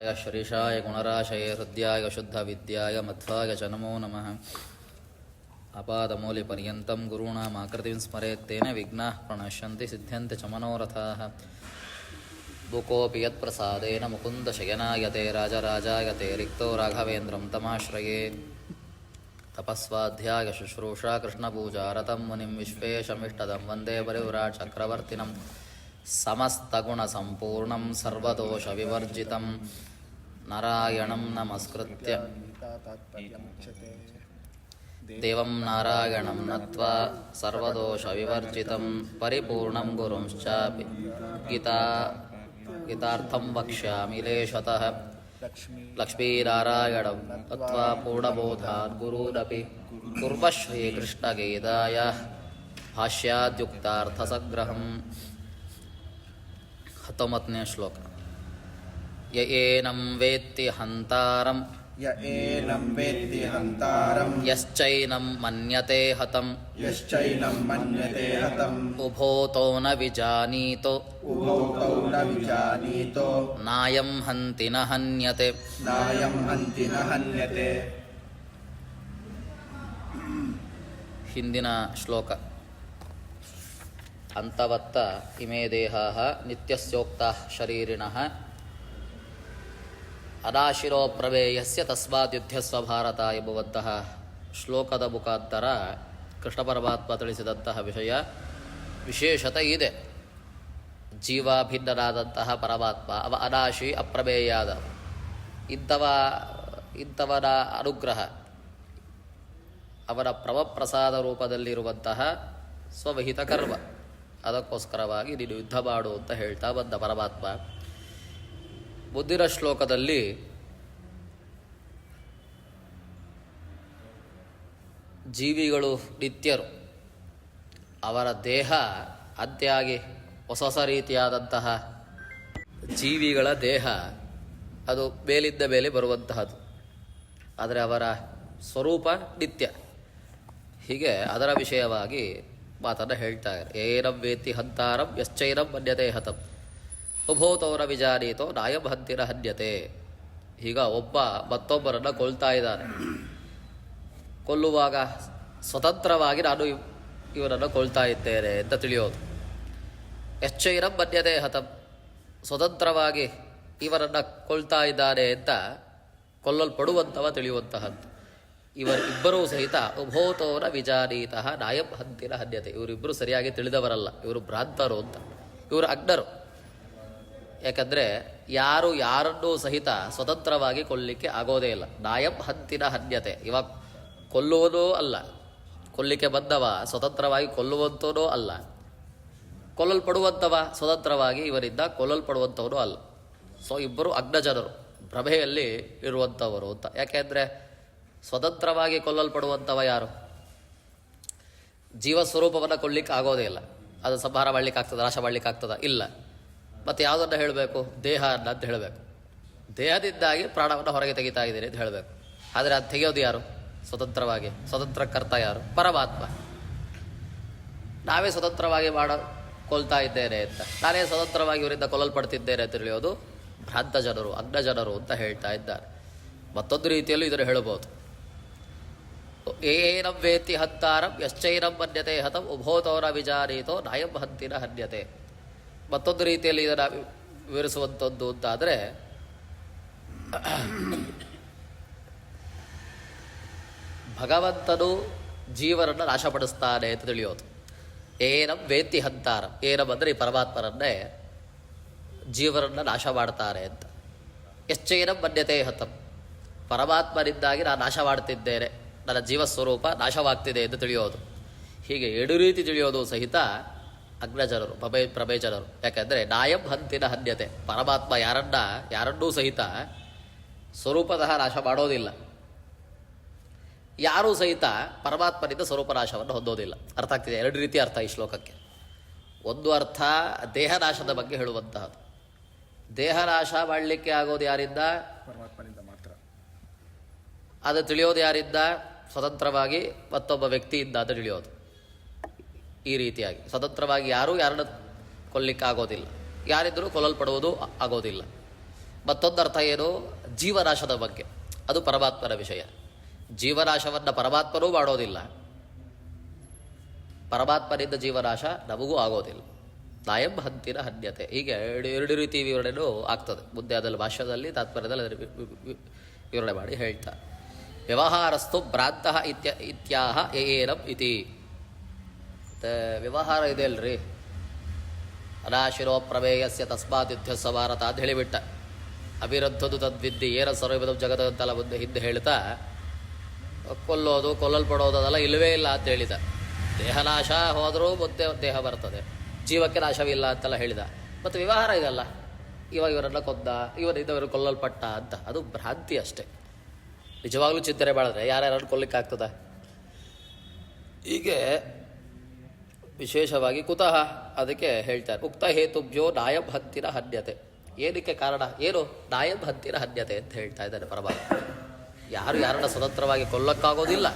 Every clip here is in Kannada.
श्रीशाय गुणराशये हृद्याय शुद्धविद्याय मध्वाय च नमो नमः। अपादमूलिपर्यन्तं गुरूणामाकृतिं स्मरेत् तेन विघ्नाः प्रणश्यन्ति सिद्ध्यन्ति च मनोरथाः। बुकोऽपि यत्प्रसादेन मुकुन्दशयनायते राजराजायते रिक्तो राघवेन्द्रं तमाश्रये। तपस्वाध्याय शुश्रूषा कृष्णपूजारतं मुनिं विश्वेशमिष्टदं वन्दे परिव्राट् चक्रवर्तिनं समस्तगुणसम्पूर्णं सर्वदोषविवर्जितं नारायणं नमस्कृत्य देवं नारायणं नत्वा सर्वदोषविवर्जितं परिपूर्णं गुरुंश्चापि गीतार्थं वक्ष्यामि लेशतः। लक्ष्मीनारायणं नत्वा पूर्णबोधान् गुरूनपि कुर्वः श्रीकृष्णगीताय भाष्याद्युक्तार्थसग्रहम्। 19ನೇ ಶ್ಲೋಕ. ಯ ಏನಂ ವೇತ್ತಿ ಹಂತಾರಂ ಯಶ್ಚೈನಂ ಮನ್ಯತೆ ಹತಂ ಉಭೋತೋ ನ ವಿಜಾನೀತೋ ನಾಯಂ ಹಂತಿ ನ ಹನ್ಯತೆ. ಹಿಂದಿನ ಶ್ಲೋಕ. ಅಂತವತ್ತ ಇಮೇ ದೇಹಾಃ ನಿತ್ಯಸ್ಯೋಕ್ತಾಃ ಶರೀರಿಣಃ ಅದಾಶಿರೋ ಪ್ರವೇಯಸ್ಯ ತಸ್ಮಾತ್ ಯುದ್ಧಸ್ವ ಭಾರತ ಎಂಬುವಂತಹ ಶ್ಲೋಕದ ಮುಖಾಂತರ ಕೃಷ್ಣ ಪರಮಾತ್ಮ ತಿಳಿಸಿದಂತಹ ವಿಷಯ ವಿಶೇಷತೆ ಇದೆ. ಜೀವ ಭಿನ್ನನಾದಂತಹ ಪರಮಾತ್ಮ ಅವ ಅನಾಶಿ ಅಪ್ರಮೇಯಾದ ಇಂಥವನ ಅನುಗ್ರಹ ಅವನ ಪ್ರಮಪ್ರಸಾದ ರೂಪದಲ್ಲಿರುವಂತಹ ಸ್ವವಿಹಿತ ಕರ್ಮ. ಅದಕ್ಕೋಸ್ಕರವಾಗಿ ನೀನು ಯುದ್ಧ ಮಾಡು ಅಂತ ಹೇಳ್ತಾ ಬಂದ ಪರಮಾತ್ಮ ಮುಂದಿನ ಶ್ಲೋಕದಲ್ಲಿ ಜೀವಿಗಳು ನಿತ್ಯರು, ಅವರ ದೇಹ ಅಂತ್ಯಾಗಿ ಹೊಸ ಹೊಸ ರೀತಿಯಾದಂತಹ ಜೀವಿಗಳ ದೇಹ ಅದು ಮೇಲಿದ್ದ ಮೇಲೆ ಬರುವಂತಹದ್ದು, ಆದರೆ ಅವರ ಸ್ವರೂಪ ನಿತ್ಯ. ಹೀಗೆ ಅದರ ವಿಷಯವಾಗಿ ಮಾತನ್ನು ಹೇಳ್ತಾ ಇದ್ದಾರೆ. ಏನಂ ವೇತ್ತಿ ಹಂತಾರಂ ಯಶ್ಚೈನಂ ಮನ್ಯತೆ ಹತಂ ಉಭೋತೌರ ವಿಜಾನೀತೋ ನಾಯಂ ಹಂತಿನ ಹನ್ಯತೆ. ಈಗ ಒಬ್ಬ ಮತ್ತೊಬ್ಬರನ್ನು ಕೊಲ್ತಾ ಇದ್ದಾನೆ. ಕೊಲ್ಲುವಾಗ ಸ್ವತಂತ್ರವಾಗಿ ನಾನು ಇವರನ್ನು ಕೊಲ್ತಾ ಇದ್ದೇನೆ ಅಂತ ತಿಳಿಯೋದು. ಯಶ್ಚೈನಂ ಮನ್ಯತೆ ಹತಂ, ಸ್ವತಂತ್ರವಾಗಿ ಇವರನ್ನು ಕೊಲ್ತಾ ಇದ್ದಾನೆ ಅಂತ ಕೊಲ್ಲಲ್ಪಡುವಂಥವ ತಿಳಿಯುವಂತಹದ್ದು. ಇವರಿಬ್ಬರೂ ಸಹಿತ ಉಭೋತೋರ ವಿಜಾನೀತಃ ನಾಯಂ ಹಂತಿನ ಹನ್ಯತೆ. ಇವರಿಬ್ಬರು ಸರಿಯಾಗಿ ತಿಳಿದವರಲ್ಲ, ಇವರು ಭ್ರಾಂತರು ಅಂತ, ಇವರು ಅಜ್ಞರು. ಯಾಕಂದರೆ ಯಾರು ಯಾರನ್ನೂ ಸಹಿತ ಸ್ವತಂತ್ರವಾಗಿ ಕೊಲ್ಲಿಕ್ಕೆ ಆಗೋದೇ ಇಲ್ಲ. ನಾಯಂ ಹಂತಿನ ಹನ್ಯತೆ, ಇವಾಗ ಕೊಲ್ಲುವುದೂ ಅಲ್ಲ, ಕೊಲ್ಲಿಕ್ಕೆ ಬಂದವ ಸ್ವತಂತ್ರವಾಗಿ ಕೊಲ್ಲುವಂಥವನೂ ಅಲ್ಲ, ಕೊಲ್ಲಲ್ಪಡುವಂಥವ ಸ್ವತಂತ್ರವಾಗಿ ಇವರಿಂದ ಕೊಲ್ಲಲ್ಪಡುವಂಥವನು ಅಲ್ಲ. ಸೊ ಇಬ್ಬರು ಅಜ್ಞಜನರು, ಭ್ರಮೆಯಲ್ಲಿ ಇರುವಂಥವರು ಅಂತ. ಯಾಕೆಂದರೆ ಸ್ವತಂತ್ರವಾಗಿ ಕೊಲ್ಲಲ್ಪಡುವಂಥವ ಯಾರು? ಜೀವಸ್ವರೂಪವನ್ನು ಕೊಲ್ಲಿಕ್ಕೆ ಆಗೋದೇ ಇಲ್ಲ. ಅದು ಸಂಹಾರ ಮಾಡಲಿಕ್ಕೆ ಆಗ್ತದೆ, ನಾಶ ಮಾಡಲಿಕ್ಕೆ ಆಗ್ತದ? ಇಲ್ಲ. ಮತ್ತು ಯಾವುದನ್ನು ಹೇಳಬೇಕು? ದೇಹ ಅಂತ ಹೇಳಬೇಕು. ದೇಹದಿಂದಾಗಿ ಪ್ರಾಣವನ್ನು ಹೊರಗೆ ತೆಗಿತಾ ಇದ್ದೀರಿ ಅಂತ ಹೇಳಬೇಕು. ಆದರೆ ಅದು ತೆಗೆಯೋದು ಯಾರು? ಸ್ವತಂತ್ರವಾಗಿ. ಸ್ವತಂತ್ರಕರ್ತ ಯಾರು? ಪರಮಾತ್ಮ. ನಾವೇ ಸ್ವತಂತ್ರವಾಗಿ ಕೊಲ್ತಾ ಇದ್ದೇನೆ ಅಂತ, ನಾನೇ ಸ್ವತಂತ್ರವಾಗಿ ಇವರಿಂದ ಕೊಲ್ಲಲ್ಪಡ್ತಿದ್ದೇನೆ ಅಂತ ತಿಳಿಯೋದು ಭ್ರಾಂತ ಜನರು, ಅಜ್ಞ ಜನರು ಅಂತ ಹೇಳ್ತಾ ಇದ್ದಾರೆ. ಮತ್ತೊಂದು ರೀತಿಯಲ್ಲೂ ಇದನ್ನು ಹೇಳಬಹುದು. ಏನಂ ವೇತ್ತಿ ಹಂತಾರಂ ಯಶ್ಚೈನಂ ಮನ್ಯತೆ ಹತಂ ಉಭೋತೌರ ವಿಜಾನೀತೋ ನಾಯಂ ಹಂತಿನ ಹನ್ಯತೆ. ಮತ್ತೊಂದು ರೀತಿಯಲ್ಲಿ ಇದನ್ನು ವಿವರಿಸುವಂಥದ್ದು ಅಂತಾದರೆ, ಭಗವಂತನು ಜೀವನನ್ನು ನಾಶಪಡಿಸ್ತಾನೆ ಅಂತ ತಿಳಿಯೋದು. ಏನಂ ವೇತ್ತಿ ಹಂತಾರಂ, ಏನಂ ಅಂದರೆ ಈ ಪರಮಾತ್ಮರನ್ನೇ ಜೀವನನ್ನು ನಾಶ ಮಾಡ್ತಾರೆ ಅಂತ. ಯಶ್ಚೈನಂ ಮನ್ಯತೆ ಹತಂ, ಪರಮಾತ್ಮನಿಂದಾಗಿ ನಾನು ನಾಶ ಮಾಡ್ತಿದ್ದೇನೆ, ನನ್ನ ಜೀವಸ್ವರೂಪ ನಾಶವಾಗ್ತಿದೆ ಎಂದು ತಿಳಿಯೋದು. ಹೀಗೆ ಎರಡು ರೀತಿ ತಿಳಿಯೋದು ಸಹಿತ ಅಜ್ಞಜನರು, ಪ್ರಭೇಜನರು. ಯಾಕೆಂದರೆ ನಾಯಂ ಹಂತಿನ ಹನ್ಯತೆ, ಪರಮಾತ್ಮ ಯಾರನ್ನೂ ಸಹಿತ ಸ್ವರೂಪತಃ ನಾಶ ಮಾಡೋದಿಲ್ಲ, ಯಾರೂ ಸಹಿತ ಪರಮಾತ್ಮನಿಂದ ಸ್ವರೂಪ ನಾಶವನ್ನು ಹೊಂದೋದಿಲ್ಲ. ಅರ್ಥ ಆಗ್ತಿದೆ? ಎರಡು ರೀತಿ ಅರ್ಥ ಈ ಶ್ಲೋಕಕ್ಕೆ. ಒಂದು ಅರ್ಥ ದೇಹನಾಶದ ಬಗ್ಗೆ ಹೇಳುವಂತಹದ್ದು. ದೇಹನಾಶ ಮಾಡಲಿಕ್ಕೆ ಆಗೋದು ಯಾರಿಂದ? ಪರಮಾತ್ಮನಿಂದ ಮಾತ್ರ. ಅದು ತಿಳಿಯೋದು ಯಾರಿಂದ? ಸ್ವತಂತ್ರವಾಗಿ ಮತ್ತೊಬ್ಬ ವ್ಯಕ್ತಿಯಿಂದ ಅಂತ ತಿಳಿಯೋದು. ಈ ರೀತಿಯಾಗಿ ಸ್ವತಂತ್ರವಾಗಿ ಯಾರನ್ನು ಕೊಲ್ಲಿಕ್ಕಾಗೋದಿಲ್ಲ, ಯಾರಿದ್ದರೂ ಕೊಲ್ಲಲ್ಪಡುವುದು ಆಗೋದಿಲ್ಲ. ಮತ್ತೊಂದು ಅರ್ಥ ಏನು? ಜೀವನಾಶದ ಬಗ್ಗೆ. ಅದು ಪರಮಾತ್ಮನ ವಿಷಯ. ಜೀವನಾಶವನ್ನು ಪರಮಾತ್ಮನೂ ಮಾಡೋದಿಲ್ಲ, ಪರಮಾತ್ಮನಿಂದ ಜೀವನಾಶ ನಮಗೂ ಆಗೋದಿಲ್ಲ. ನಾಯಂ ಹಂತಿನ ಹನ್ಯತೆ. ಹೀಗೆ ಎರಡು ರೀತಿ ವಿವರಣೆನೂ ಆಗ್ತದೆ. ಮುಂದೆ ಅದರಲ್ಲಿ ಭಾಷ್ಯದಲ್ಲಿ ತಾತ್ಪರ್ಯದಲ್ಲಿ ಅದರ ವಿವರಣೆ ಮಾಡಿ ಹೇಳ್ತಾ, ವ್ಯವಹಾರಸ್ತು ಭ್ರಾಂತಃ ಇತ್ಯಾಹ ಏನಂ ಇತಿ. ಮತ್ತು ವ್ಯವಹಾರ ಇದೆ ಅಲ್ರಿ, ಅನಾಶಿರೋ ಪ್ರಮೇಯಸ್ಯ ತಸ್ಮಾತ್ ಯುದ್ಧಸ್ಸ ಭಾರತ ಅಂತ ಹೇಳಿಬಿಟ್ಟ. ಅವಿರುದ್ಧದು ತದ್ವಿದ್ಯೆ ಏನ ಸರ್ವವಿಧಂ ಜಗತ್ತಂತೆಲ್ಲ ಮುಂದೆ ಹಿಂದೆ ಹೇಳ್ತಾ, ಕೊಲ್ಲೋದು ಕೊಲ್ಲಲ್ಪಡೋದು ಅದೆಲ್ಲ ಇಲ್ಲವೇ ಇಲ್ಲ ಅಂತ ಹೇಳಿದ. ದೇಹನಾಶ ಹೋದರೂ ಮುಂದೆ ದೇಹ ಬರ್ತದೆ, ಜೀವಕ್ಕೆ ನಾಶವಿಲ್ಲ ಅಂತೆಲ್ಲ ಹೇಳಿದ. ಮತ್ತು ವ್ಯವಹಾರ ಇದಲ್ಲ, ಇವರನ್ನ ಕೊಂದ, ಇವರಿದ್ದವರು ಕೊಲ್ಲಲ್ಪಟ್ಟ ಅಂತ, ಅದು ಭ್ರಾಂತಿ ಅಷ್ಟೇ. ನಿಜವಾಗ್ಲೂ ಚಿಂತನೆ ಮಾಡಿದ್ರೆ ಯಾರ್ಯಾರನ್ನು ಕೊಲ್ಲಿಕ್ಕಾಗ್ತದ? ಹೀಗೆ ವಿಶೇಷವಾಗಿ ಕುತಃ ಅದಕ್ಕೆ ಹೇಳ್ತಾರೆ, ಉಕ್ತ ಹೇತುಭ್ಯೋ ನಾಯಂ ಹಂತಿನ ಹನ್ಯತೆ. ಏನಕ್ಕೆ ಕಾರಣ ಏನು? ನಾಯಂ ಹಂತಿನ ಹನ್ಯತೆ ಅಂತ ಹೇಳ್ತಾ ಇದ್ದಾರೆ ಪರಮಾತ್ಮ. ಯಾರು ಯಾರನ್ನ ಸ್ವತಂತ್ರವಾಗಿ ಕೊಲ್ಲಕ್ಕಾಗೋದಿಲ್ಲ,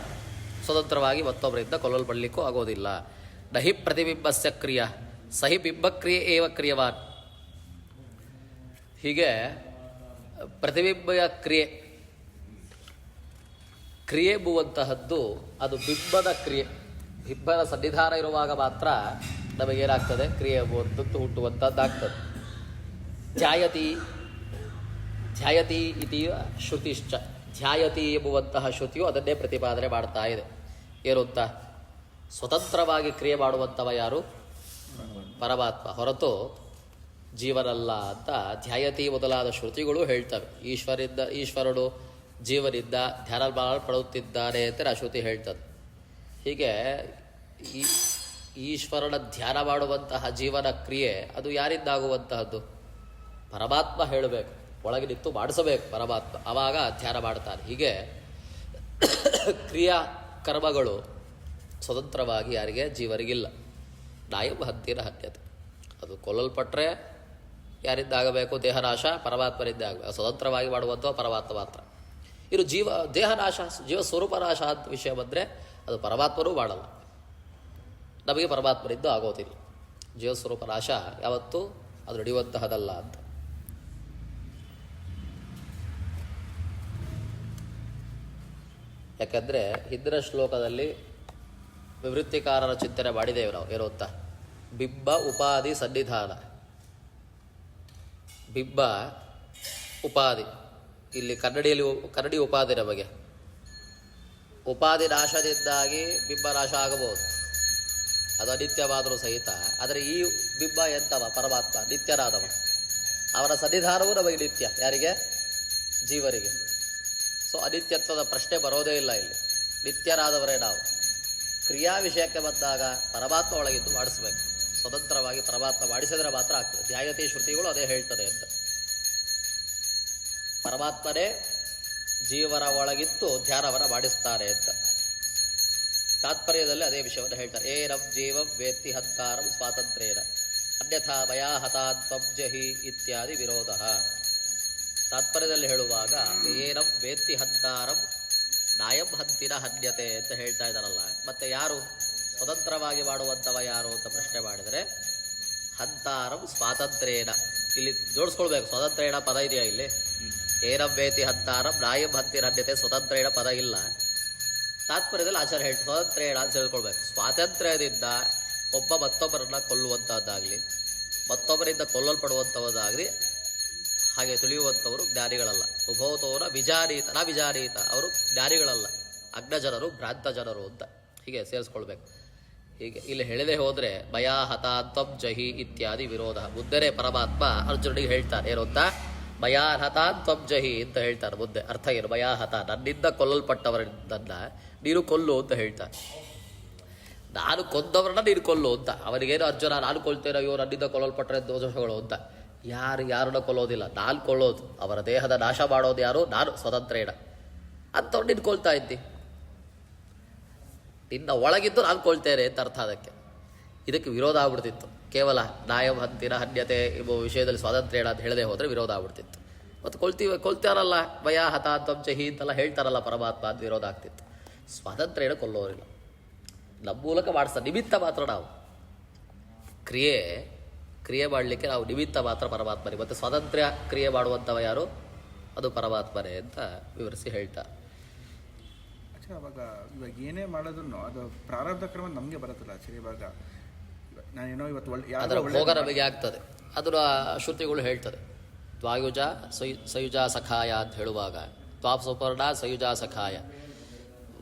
ಸ್ವತಂತ್ರವಾಗಿ ಮತ್ತೊಬ್ಬರಿಂದ ಕೊಲ್ಲಲ್ಪಡಲಿಕ್ಕೂ ಆಗೋದಿಲ್ಲ. ನಹಿ ಪ್ರತಿಬಿಂಬಸ್ಯ ಕ್ರಿಯಾ ಸಹಿ ಬಿಂಬಕ್ರಿಯೆ ಏವ ಕ್ರಿಯವಾನ್. ಹೀಗೆ ಪ್ರತಿಬಿಂಬ ಕ್ರಿಯೆ ಎಂಬುವಂತಹದ್ದು ಅದು ಬಿಂಬದ ಕ್ರಿಯೆ. ಬಿಂಬದ ಸನ್ನಿಧಾನ ಇರುವಾಗ ಮಾತ್ರ ನಮಗೇನಾಗ್ತದೆ? ಕ್ರಿಯೆ ಎಂಬುವಂಥದ್ದು ಹುಟ್ಟುವಂಥದ್ದಾಗ್ತದೆ. ಧ್ಯಾಯತಿ ಇತಿ ಶ್ರುತಿಶ್ಚ. ಧ್ಯಾಯತಿ ಎಂಬುವಂತಹ ಶ್ರುತಿಯು ಅದನ್ನೇ ಪ್ರತಿಪಾದನೆ ಮಾಡ್ತಾ ಇದೆ. ಏನು ಅಂತ? ಸ್ವತಂತ್ರವಾಗಿ ಕ್ರಿಯೆ ಮಾಡುವಂಥವ ಯಾರು? ಪರಮಾತ್ಮ, ಹೊರತು ಜೀವನಲ್ಲ ಅಂತ ಧ್ಯಾಯತಿ ಮೊದಲಾದ ಶ್ರುತಿಗಳು ಹೇಳ್ತವೆ. ಈಶ್ವರನು ಜೀವನಿಂದ ಧ್ಯಾನ ಮಾಡಲ್ಪಡುತ್ತಿದ್ದಾನೆ ಅಂತ ಆ ಶ್ರುತಿ ಹೇಳ್ತದೆ. ಹೀಗೆ ಈ ಈಶ್ವರನ ಧ್ಯಾನ ಮಾಡುವಂತಹ ಜೀವನ ಕ್ರಿಯೆ ಅದು ಯಾರಿಂದ ಆಗುವಂತಹದ್ದು? ಪರಮಾತ್ಮ ಹೇಳಬೇಕು, ಒಳಗೆ ನಿಂತು ಮಾಡಿಸಬೇಕು ಪರಮಾತ್ಮ, ಆವಾಗ ಧ್ಯಾನ ಮಾಡ್ತಾನೆ. ಹೀಗೆ ಕ್ರಿಯಾ ಕರ್ಮಗಳು ಸ್ವತಂತ್ರವಾಗಿ ಯಾರಿಗೆ? ಜೀವರಿಗಿಲ್ಲ. ನಾಯಂ ಹಂತಿನ ಹನ್ಯತೆ. ಅದು ಕೊಲ್ಲಲ್ಪಟ್ಟರೆ ಯಾರಿಂದ ಆಗಬೇಕು? ದೇಹನಾಶ ಪರಮಾತ್ಮರಿಂದ ಆಗಬೇಕು. ಸ್ವತಂತ್ರವಾಗಿ ಮಾಡುವಂಥ ಪರಮಾತ್ಮ ಮಾತ್ರ. ಇದು ದೇಹನಾಶ, ಜೀವ ಸ್ವರೂಪನಾಶ ಅಂತ ವಿಷಯ ಬಂದರೆ ಅದು ಪರಮಾತ್ಮನೂ ಮಾಡಲ್ಲ, ನಮಗೆ ಪರಮಾತ್ಮನಿಂದ ಆಗೋದಿಲ್ಲ. ಜೀವಸ್ವರೂಪ ನಾಶ ಯಾವತ್ತೂ ಅದು ನಡೆಯುವಂತಹದಲ್ಲ ಅಂತ. ಯಾಕಂದರೆ ಹಿಂದಿನ ಶ್ಲೋಕದಲ್ಲಿ ವಿವೃತ್ತಿಕಾರರ ಚಿಂತನೆ ಮಾಡಿದ್ದೇವೆ ನಾವು. ಏನು ಅಂತ? ಬಿಂಬ ಉಪಾಧಿ ಸನ್ನಿಧಾನ. ಬಿಂಬ ಉಪಾಧಿ, ಇಲ್ಲಿ ಕನ್ನಡಿ ಉಪಾಧಿ. ನಮಗೆ ಉಪಾಧಿ ನಾಶದಿಂದಾಗಿ ಬಿಂಬ ನಾಶ ಆಗಬಹುದು, ಅದು ಅನಿತ್ಯವಾದರೂ ಸಹಿತ. ಆದರೆ ಈ ಬಿಂಬ ಎಂತವ? ಪರಮಾತ್ಮ ನಿತ್ಯನಾದವ. ಅವನ ಸನ್ನಿಧಾನವೂ ನಮಗೆ ನಿತ್ಯ. ಯಾರಿಗೆ? ಜೀವರಿಗೆ. ಸೊ ಅನಿತ್ಯತ್ವದ ಪ್ರಶ್ನೆ ಬರೋದೇ ಇಲ್ಲ ಇಲ್ಲಿ. ನಿತ್ಯರಾದವರೇ ನಾವು. ಕ್ರಿಯಾ ವಿಷಯಕ್ಕೆ ಬಂದಾಗ ಪರಮಾತ್ಮ ಒಳಗಿದ್ದು ಮಾಡಿಸ್ಬೇಕು. ಸ್ವತಂತ್ರವಾಗಿ ಪರಮಾತ್ಮ ಮಾಡಿಸಿದ್ರೆ ಮಾತ್ರ ಆಗ್ತದೆ. ಧ್ಯಾಯತಿ ಶ್ರುತಿಗಳು ಅದೇ ಹೇಳ್ತದೆ ಅಂತ. ಪರಮಾತ್ಮನೇ ಜೀವನ ಒಳಗಿತ್ತು ಧ್ಯಾನವನ್ನು ಮಾಡಿಸ್ತಾರೆ ಅಂತ ತಾತ್ಪರ್ಯದಲ್ಲಿ ಅದೇ ವಿಷಯವನ್ನು ಹೇಳ್ತಾರೆ. ಏನಂ ಜೀವಂ ವೇತ್ತಿ ಹಂತಾರಂ ಸ್ವಾತಂತ್ರ್ಯೇನ ಅನ್ಯಥಾ ಮಯಾ ಹತಾತ್ವಂ ಜಹಿ ಇತ್ಯಾದಿ ವಿರೋಧ. ತಾತ್ಪರ್ಯದಲ್ಲಿ ಹೇಳುವಾಗ ಏನಂ ವೇತ್ತಿ ಹಂತಾರಂ ನಾಯಂ ಹಂತಿನ ಹನ್ಯತೆ ಅಂತ ಹೇಳ್ತಾ ಇದ್ದಾರಲ್ಲ. ಮತ್ತೆ ಯಾರು ಸ್ವತಂತ್ರವಾಗಿ ಮಾಡುವಂಥವ ಯಾರು ಅಂತ ಪ್ರಶ್ನೆ ಮಾಡಿದರೆ ಹಂತಾರಂ ಸ್ವಾತಂತ್ರ್ಯೇನ. ಇಲ್ಲಿ ಜೋಡಿಸ್ಕೊಳ್ಬೇಕು. ಸ್ವತಂತ್ರೇಣ ಪದ ಇದೆಯಾ ಇಲ್ಲಿ? ಏನಂ ವೇತಿ ಹಂತಾರಂ ನಾಯಂ ಹಂತಿನ ಹನ್ಯತೆ. ಸ್ವತಂತ್ರೇಣ ಪದ ಇಲ್ಲ. ತಾತ್ಪರ್ಯದಲ್ಲಿ ಆಚಾರ್ಯ ಹೇಳ್ತಾರೆ ಸ್ವತಂತ್ರೇಣ ಅಂತ ಹೇಳ್ಕೊಳ್ಬೇಕು. ಸ್ವಾತಂತ್ರ್ಯದಿಂದ ಒಬ್ಬ ಮತ್ತೊಬ್ಬರನ್ನ ಕೊಲ್ಲುವಂತಹದ್ದಾಗಲಿ, ಮತ್ತೊಬ್ಬರಿಂದ ಕೊಲ್ಲಲ್ಪಡುವಂಥದ್ದಾಗಲಿ ಹಾಗೆ ತಿಳಿಯುವಂಥವರು ಜ್ಞಾನಿಗಳಲ್ಲ. ಉಭವತೋರ ವಿಜಾನೀತ ನಾ ವಿಜಾನೀತ. ಅವರು ಜ್ಞಾನಿಗಳಲ್ಲ, ಅಜ್ಞಜನರು, ಭ್ರಾಂತ ಜನರು ಅಂತ ಹೀಗೆ ಸೇರಿಸ್ಕೊಳ್ಬೇಕು. ಹೀಗೆ ಇಲ್ಲಿ ಹೇಳದೆ ಹೋದರೆ ಮಯಾ ಹತಾತ್ವಂ ಜಹಿ ಇತ್ಯಾದಿ ವಿರೋಧ. ಮುದ್ದೆನೇ ಪರಮಾತ್ಮ ಅರ್ಜುನಿಗೆ ಹೇಳ್ತಾರೆ ಏನು ಅಂತ? ಮಯಾ ಹತಾತ್ವಂ ಜಹಿ ಅಂತ ಹೇಳ್ತಾರೆ. ಮುದ್ದೆ ಅರ್ಥ ಏನು? ಮಯಾ ಹತ, ನನ್ನಿಂದ ಕೊಲ್ಲಲ್ಪಟ್ಟವರನ್ನ ನೀನು ಕೊಲ್ಲು ಅಂತ ಹೇಳ್ತಾರೆ. ನಾನು ಕೊಂದವರನ್ನ ನೀನು ಕೊಲ್ಲು ಅಂತ. ಅವನಿಗೇನು ಅರ್ಜುನ ನಾನು ಕೊಲ್ತೇನೋ, ಇವರು ನನ್ನಿಂದ ಕೊಲ್ಲಲ್ಪಟ್ಟರೆ ದೋಷಗಳು ಅಂತ. ಯಾರನ್ನ ಕೊಲ್ಲೋದಿಲ್ಲ, ನಾನು ಕೊಳ್ಳೋದು. ಅವರ ದೇಹದ ನಾಶ ಮಾಡೋದು ಯಾರು? ನಾನು ಸ್ವತಂತ್ರೇಣ ಅಂಥವ್ರು ನೀನು ಕೊಲ್ತಾ ಇದ್ದಿ. ನಿನ್ನ ಒಳಗಿದ್ದು ನಾನು ಕೊಳ್ತೇನೆ ಅಂತ ಅರ್ಥ. ಇದಕ್ಕೆ ವಿರೋಧ ಆಗ್ಬಿಡ್ತಿತ್ತು. ಕೇವಲ ನಾಯಂ ಹಂತಿನ ಹನ್ಯತೆ ಎಂಬ ವಿಷಯದಲ್ಲಿ ಸ್ವಾತಂತ್ರ್ಯ ಅಂತ ಹೇಳದೆ ಹೋದರೆ ವಿರೋಧ ಆಗ್ಬಿಡ್ತಿತ್ತು. ಮತ್ತು ಕೊಲ್ತಾರಲ್ಲ ಭಯ ಹತಾತ್ವಂ ಜಹಿ ಅಂತೆಲ್ಲ ಹೇಳ್ತಾರಲ್ಲ ಪರಮಾತ್ಮ ಅಂತ ವಿರೋಧ ಆಗ್ತಿತ್ತು. ಸ್ವಾತಂತ್ರ್ಯನ ಕೊಲ್ಲೋರಿಲ್ಲ, ನಮ್ಮ ಮೂಲಕ ಮಾಡಿಸ್ತಾರೆ. ನಿಮಿತ್ತ ಮಾತ್ರ ನಾವು. ಕ್ರಿಯೆ ಕ್ರಿಯೆ ಮಾಡಲಿಕ್ಕೆ ನಾವು ನಿಮಿತ್ತ ಮಾತ್ರ ಪರಮಾತ್ಮನೇ. ಮತ್ತು ಸ್ವಾತಂತ್ರ್ಯ ಕ್ರಿಯೆ ಮಾಡುವಂಥವ ಯಾರು? ಅದು ಪರಮಾತ್ಮನೇ ಅಂತ ವಿವರಿಸಿ ಹೇಳ್ತಾರೆ. ಅವಾಗ ಇವಾಗ ಏನೇ ಮಾಡೋದನ್ನು ಅದು ಪ್ರಾರಬ್ಧ ಕ್ರಮ ನಮಗೆ ಬರುತ್ತಲ್ಲ ಆಚಾರ್ಯ. ಇವಾಗ ನಾನೇನೋ ಇವತ್ತು ಅದರ ಭೋಗ ನಮಗೆ ಆಗ್ತದೆ. ಅದರ ಶ್ರುತಿಗಳು ಹೇಳ್ತದೆ. ದ್ವಾಯುಜ ಸಯುಜ ಸಖಾಯ ಅಂತ ಹೇಳುವಾಗ ದ್ವಾಪ್ ಸುಪರ್ಣ ಸಯುಜ ಸಖಾಯ,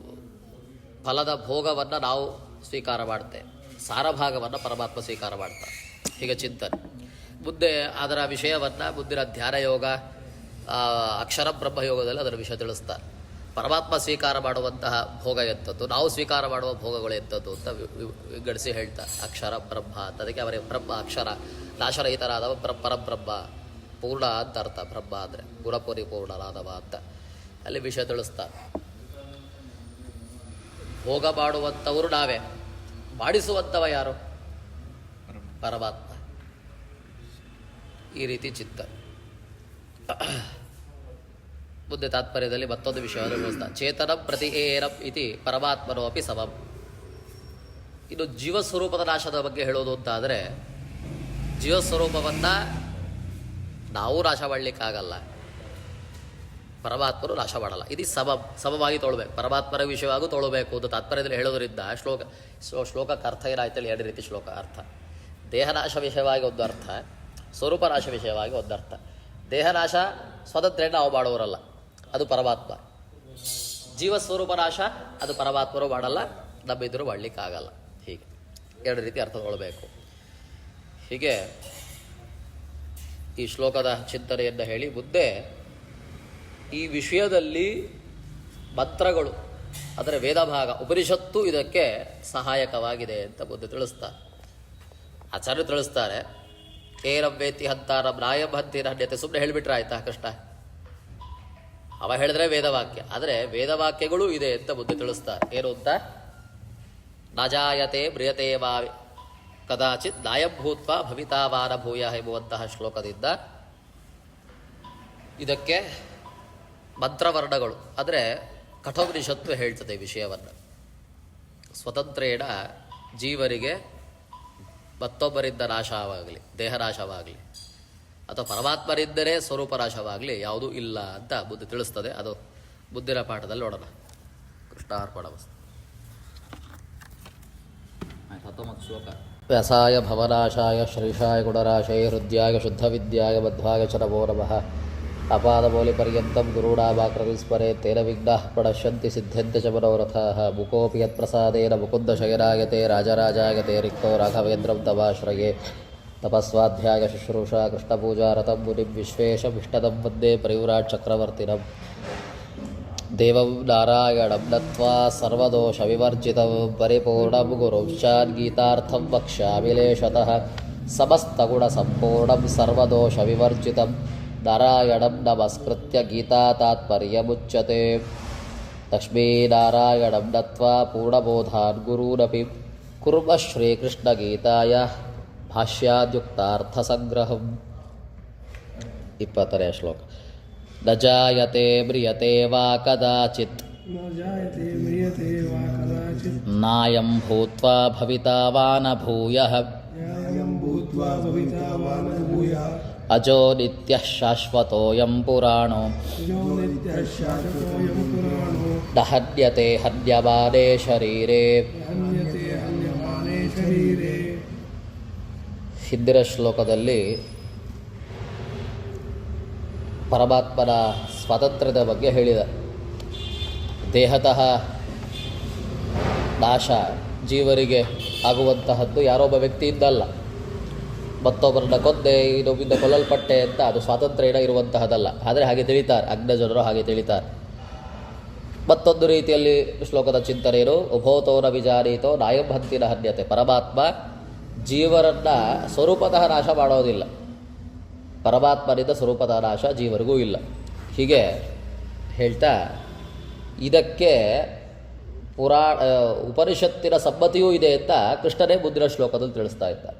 ಫಲದ ಭೋಗವನ್ನು ನಾವು ಸ್ವೀಕಾರ ಮಾಡ್ತೇವೆ, ಸಾರಭಾಗವನ್ನು ಪರಮಾತ್ಮ ಸ್ವೀಕಾರ ಮಾಡ್ತಾರೆ. ಹೀಗೆ ಚಿಂತನೆ. ಮುಂದೆ ಅದರ ವಿಷಯವನ್ನು ಮುಂದಿನ ಧ್ಯಾನ ಯೋಗ, ಅಕ್ಷರ ಬ್ರಹ್ಮಯೋಗದಲ್ಲಿ ಅದರ ವಿಷಯ ತಿಳಿಸ್ತಾರೆ. ಪರಮಾತ್ಮ ಸ್ವೀಕಾರ ಮಾಡುವಂತಹ ಭೋಗ ಎಂಥದ್ದು, ನಾವು ಸ್ವೀಕಾರ ಮಾಡುವ ಭೋಗಗಳು ಎಂಥದ್ದು ಅಂತ ವಿಂಗಡಿಸಿ ಹೇಳ್ತಾರೆ. ಅಕ್ಷರ ಬ್ರಹ್ಮ ಅಂತ, ಅದಕ್ಕೆ ಅವರೇ ಬ್ರಹ್ಮ ಅಕ್ಷರ ನಾಶರಹಿತರಾದವ ಪರಬ್ರಹ್ಮ, ಪೂರ್ಣ ಅಂತ ಅರ್ಥ. ಬ್ರಹ್ಮ ಅಂದರೆ ಗುಣಪರಿಪೂರ್ಣರಾದವ ಅಂತ ಅಲ್ಲಿ ವಿಷಯ ತಿಳಿಸ್ತಾರೆ. ಭೋಗ ಮಾಡುವಂಥವರು ನಾವೇ, ಮಾಡಿಸುವಂಥವ ಯಾರು? ಪರಮಾತ್ಮ. ಈ ರೀತಿ ಚಿತ್ತ. ಮುಂದೆ ತಾತ್ಪರ್ಯದಲ್ಲಿ ಮತ್ತೊಂದು ವಿಷಯವನ್ನು ತಿಳಿಸ್ತಾ, ಚೇತನ ಪ್ರತಿ ಏರಂ ಇತಿ ಪರಮಾತ್ಮನೋ ಅಪಿ ಸಮಂ. ಇನ್ನು ಜೀವಸ್ವರೂಪದ ನಾಶದ ಬಗ್ಗೆ ಹೇಳೋದು ಅಂತಾದರೆ, ಜೀವಸ್ವರೂಪವನ್ನು ನಾವು ನಾಶ ಮಾಡಲಿಕ್ಕಾಗಲ್ಲ, ಪರಮಾತ್ಮರು ನಾಶ ಮಾಡಲ್ಲ. ಇದು ಸಮವಾಗಿ ತೊಳಬೇಕು. ಪರಮಾತ್ಮರ ವಿಷಯವಾಗೂ ತೊಳಬೇಕು ಅಂತ ತಾತ್ಪರ್ಯದಲ್ಲಿ ಹೇಳೋದ್ರಿಂದ ಶ್ಲೋಕಕ್ಕೆ ಅರ್ಥ ಏನಾಯ್ತಲ್ಲ, ಎರಡು ರೀತಿ ಶ್ಲೋಕ ಅರ್ಥ. ದೇಹನಾಶ ವಿಷಯವಾಗಿ ಒಂದು ಅರ್ಥ, ಸ್ವರೂಪನಾಶ ವಿಷಯವಾಗಿ ಒಂದು ಅರ್ಥ. ದೇಹನಾಶ ಸ್ವತಂತ್ರ ನಾವು ಮಾಡುವವರಲ್ಲ, ಅದು ಪರಮಾತ್ಮ. ಜೀವಸ್ವರೂಪನಾಶ ಅದು ಪರಮಾತ್ಮರು ಮಾಡಲ್ಲ, ನಮ್ಮಿದ್ದರೂ ಮಾಡಲಿಕ್ಕಾಗಲ್ಲ. ಹೀಗೆ ಎರಡು ರೀತಿ ಅರ್ಥ ತೊಗೊಳ್ಬೇಕು. ಹೀಗೆ ಈ ಶ್ಲೋಕದ ಚಿಂತನೆಯನ್ನು ಹೇಳಿ ಮುಂದೆ ಈ ವಿಷಯದಲ್ಲಿ ಮಂತ್ರಗಳು, ಅಂದರೆ ವೇದಭಾಗ ಉಪನಿಷತ್ತು ಇದಕ್ಕೆ ಸಹಾಯಕವಾಗಿದೆ ಅಂತ ಮುಂದೆ ತಿಳಿಸ್ತಾರೆ. ಆಚಾರ್ಯರು ತಿಳಿಸ್ತಾರೆ, ಏರಂ ವೇತಿ ಹಂತಾರ ನಾಯಂ ಹಂತೀರ ಹನ್ಯತೆ. ಸುಮ್ಮನೆ ಹೇಳಿಬಿಟ್ರೆ ಆಯ್ತಾ ಕೃಷ್ಣ? ಅವ ಹೇಳಿದ್ರೆ ವೇದವಾಕ್ಯ, ಆದರೆ ವೇದವಾಕ್ಯಗಳು ಇದೆ ಅಂತ ಮುಂದೆ ತಿಳಿಸ್ತಾರೆ. ಏನು ಅಂತ? ನಜಾಯತೆ ಮ್ರಿಯತೆ ವಾ ಕದಾಚಿತ್ ನಾಯಂ ಭೂತ್ವ ಭವಿತಾವಾನ ಭೂಯ ಎಂಬುವಂತಹ ಶ್ಲೋಕದಿಂದ ಇದಕ್ಕೆ ಮಂತ್ರವರ್ಣಗಳು, ಅಂದರೆ ಕಠೋಪನಿಷತ್ತು ಹೇಳ್ತದೆ ವಿಷಯವನ್ನು. ಸ್ವತಂತ್ರೇಣ ಜೀವರಿಗೆ ಮತ್ತೊಬ್ಬರಿಂದ ನಾಶವಾಗಲಿ, ದೇಹನಾಶವಾಗಲಿ, ಅಥವಾ ಪರಮಾತ್ಮರಿಂದಲೇ ಸ್ವರೂಪನಾಶವಾಗಲಿ ಯಾವುದೂ ಇಲ್ಲ ಅಂತ ಮುಂದೆ ತಿಳಿಸ್ತದೆ. ಅದು ಮುಂದಿನ ಪಾಠದಲ್ಲಿ ನೋಡೋಣ. ಕೃಷ್ಣಾರ್ಪಣಮಸ್ತು. 19 ಶ್ಲೋಕ. ವ್ಯಾಸಾಯ ಭವನಾಶಾಯ ಶ್ರೀಷಾಯ ಗುಣರಾಶಯ ಹೃದ್ಯಾಯ ಶುದ್ಧವಿದ್ಯಾಯ ಮಧ್ವಾಯ ಚ ನಮೋ ನಮಃ. ಅಪಾದಮೌಲಿಪರ್ಯಂತಂ ಗುರುಡಾವಾಕ್ರವಿಸ್ಮರೆ ತೇನ ವಿಘ್ನಾಃ ಪ್ರಣಶ್ಯಂತಿ ಸಿದ್ಧ್ಯಂತಿ ಚ ಮನೋರಥಾಃ. ಮುಕೋಪಿ ಯತ್ಪ್ರಸಾದೇನ ಮುಕುಂದಶಯನಾಯತೆ ರಾಜರಾಜಾಯತೆ ರಿಕ್ತೋ ರಾಘವೇಂದ್ರಂ ತವಾಶ್ರಯೇ. ತಪಸ್ವಾಧ್ಯಾಯ ಶುಶ್ರೂಷಾ ಕೃಷ್ಣಪೂಜಾರತಂ ಮುನಿಂ ವಿಶ್ವೇಶಮಿಷ್ಟದಂ ವಂದೇ ಪರಿವ್ರಾಟ್ ಚಕ್ರವರ್ತಿನಂ. ದೇವಂ ನಾರಾಯಣಂ ನತ್ವಾ ಸರ್ವದೋಷವಿವರ್ಜಿತಂ ಪರಿಪೂರ್ಣಂ ಗುರುಂಶ್ಚಾನ್ ಗೀತಾರ್ಥಂ ವಕ್ಷ್ಯಾಮಿ ಲೇಷತಃ. ಸಮಸ್ತಗುಣಸಂಪೂರ್ಣಂ ಸರ್ವದೋಷವಿವರ್ಜಿತಂ ನಾರಾಯಣಂ ನಮಸ್ಕೃತ್ಯ ಗೀತಾ ತಾತ್ಪರ್ಯಮುಚ್ಯತೆ. ಲಕ್ಷ್ಮೀನಾರಾಯಣಂ ನತ್ವಾ ಪೂರ್ಣಬೋಧಾನ್ ಗುರೂನಪಿ ಕುರ್ಮ ಶ್ರೀಕೃಷ್ಣಗೀತಾಯ ಭಾಷ್ಯಾದ್ಯುಕ್ತಾರ್ಥಸಂಗ್ರಹಂ. 20ನೇ ಶ್ಲೋಕ. ನ ಜಾಯತೆ ಮ್ರಿಯತೆ ವಾ ಕದಾಚಿತ್ ನಾಯಂ ಭೂತ್ವಾ ಭವಿತಾ ವಾ ನ ಭೂಯಃ. ಅಜೋ ನಿತ್ಯಃ ಶಾಶ್ವತೋಯಂ ಪುರಾಣೋ ನ ಹನ್ಯತೆ ಹನ್ಯಮಾನೇ ಶರೀರೇ. ಹಿಂದಿನ ಶ್ಲೋಕದಲ್ಲಿ ಪರಮಾತ್ಮನ ಸ್ವಾತಂತ್ರ್ಯದ ಬಗ್ಗೆ ಹೇಳಿದ. ದೇಹತಃ ನಾಶ ಜೀವರಿಗೆ ಆಗುವಂತಹದ್ದು ಯಾರೊಬ್ಬ ವ್ಯಕ್ತಿಯಿಂದಲ್ಲ, ಮತ್ತೊಬ್ಬರನ್ನ ಕೊಂದೆ ಇನ್ನೊಬ್ಬಿಂದ ಕೊಲ್ಲಲ್ಪಟ್ಟೆ ಅಂತ ಅದು ಸ್ವಾತಂತ್ರ್ಯ ಇರುವಂತಹದ್ದಲ್ಲ. ಆದರೆ ಹಾಗೆ ತಿಳಿತಾರೆ ಅಜ್ಞಜನರು, ಹಾಗೆ ತಿಳಿತಾರೆ. ಮತ್ತೊಂದು ರೀತಿಯಲ್ಲಿ ಶ್ಲೋಕದ ಚಿಂತನೆ ಏನು? ಉಭೋತೋನ ವಿಜಾನೀತೋ ನಾಯಂ ಹಂತಿನ ಹನ್ಯತೆ. ಪರಮಾತ್ಮ ಜೀವರನ್ನು ಸ್ವರೂಪತಃ ನಾಶ ಮಾಡೋದಿಲ್ಲ, ಪರಮಾತ್ಮನಿಂದ ಸ್ವರೂಪತಃ ನಾಶ ಜೀವರಿಗೂ ಇಲ್ಲ. ಹೀಗೆ ಹೇಳ್ತಾ ಇದಕ್ಕೆ ಉಪನಿಷತ್ತಿನ ಸಮ್ಮತಿಯೂ ಇದೆ ಅಂತ ಕೃಷ್ಣನೇ ಮುಂದಿನ ಶ್ಲೋಕದಲ್ಲಿ ತಿಳಿಸ್ತಾ ಇದ್ದಾರೆ.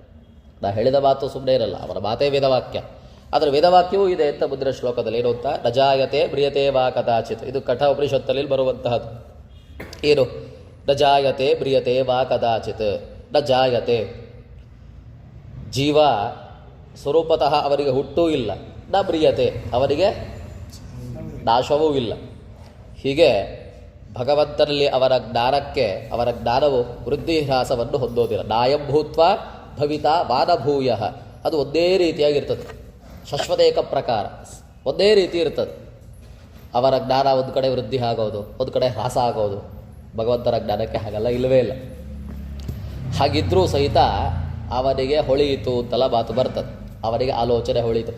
ನಾ ಹೇಳಿದ ಮಾತು ಸುಮ್ಮನೆ ಇರಲ್ಲ, ಅವರ ಮಾತೇ ವೇದವಾಕ್ಯ. ಆದರೆ ವೇದವಾಕ್ಯವೂ ಇದೆ ಅಂತ ಮುಂದಿನ ಶ್ಲೋಕದಲ್ಲಿ ಏನು ಅಂತ? ನಜಾಯತೆ ಮ್ರಿಯತೆ ವಾ ಕದಾಚಿತ್. ಇದು ಕಠ ಉಪನಿಷತ್ತಲ್ಲಿ ಬರುವಂತಹದ್ದು. ಏನು? ನಜಾಯತೆ ಮ್ರಿಯತೆ ವಾ ಕದಾಚಿತ್. ನ ಜಾಯತೆ, ಜೀವ ಸ್ವರೂಪತಃ ಅವರಿಗೆ ಹುಟ್ಟೂ ಇಲ್ಲ, ನ ಬ್ರಿಯತೆ ಅವರಿಗೆ ನಾಶವೂ ಇಲ್ಲ. ಹೀಗೆ ಭಗವಂತನಲ್ಲಿ ಅವರ ಜ್ಞಾನವು ವೃದ್ಧಿ ಹ್ರಾಸವನ್ನು ಹೊಂದೋದಿಲ್ಲ. ನಾಯಂಭೂತ್ವ ಭವಿತಾ ವಾನಭೂಯ, ಅದು ಒಂದೇ ರೀತಿಯಾಗಿರ್ತದೆ. ಶಾಶ್ವತೇಕ ಪ್ರಕಾರ ಒಂದೇ ರೀತಿ ಇರ್ತದೆ. ಅವರ ಜ್ಞಾನ ಒಂದು ಕಡೆ ವೃದ್ಧಿ ಆಗೋದು, ಒಂದು ಕಡೆ ಹ್ರಾಸ ಆಗೋದು. ಭಗವಂತನ ಜ್ಞಾನಕ್ಕೆ ಹಾಗಲ್ಲ, ಇಲ್ಲವೇ ಇಲ್ಲ. ಹಾಗಿದ್ರೂ ಸಹಿತ ಅವನಿಗೆ ಹೊಳೆಯಿತು ಅಂತೆಲ್ಲ ಮಾತು ಬರ್ತದೆ. ಅವನಿಗೆ ಆಲೋಚನೆ ಹೊಳೀತು.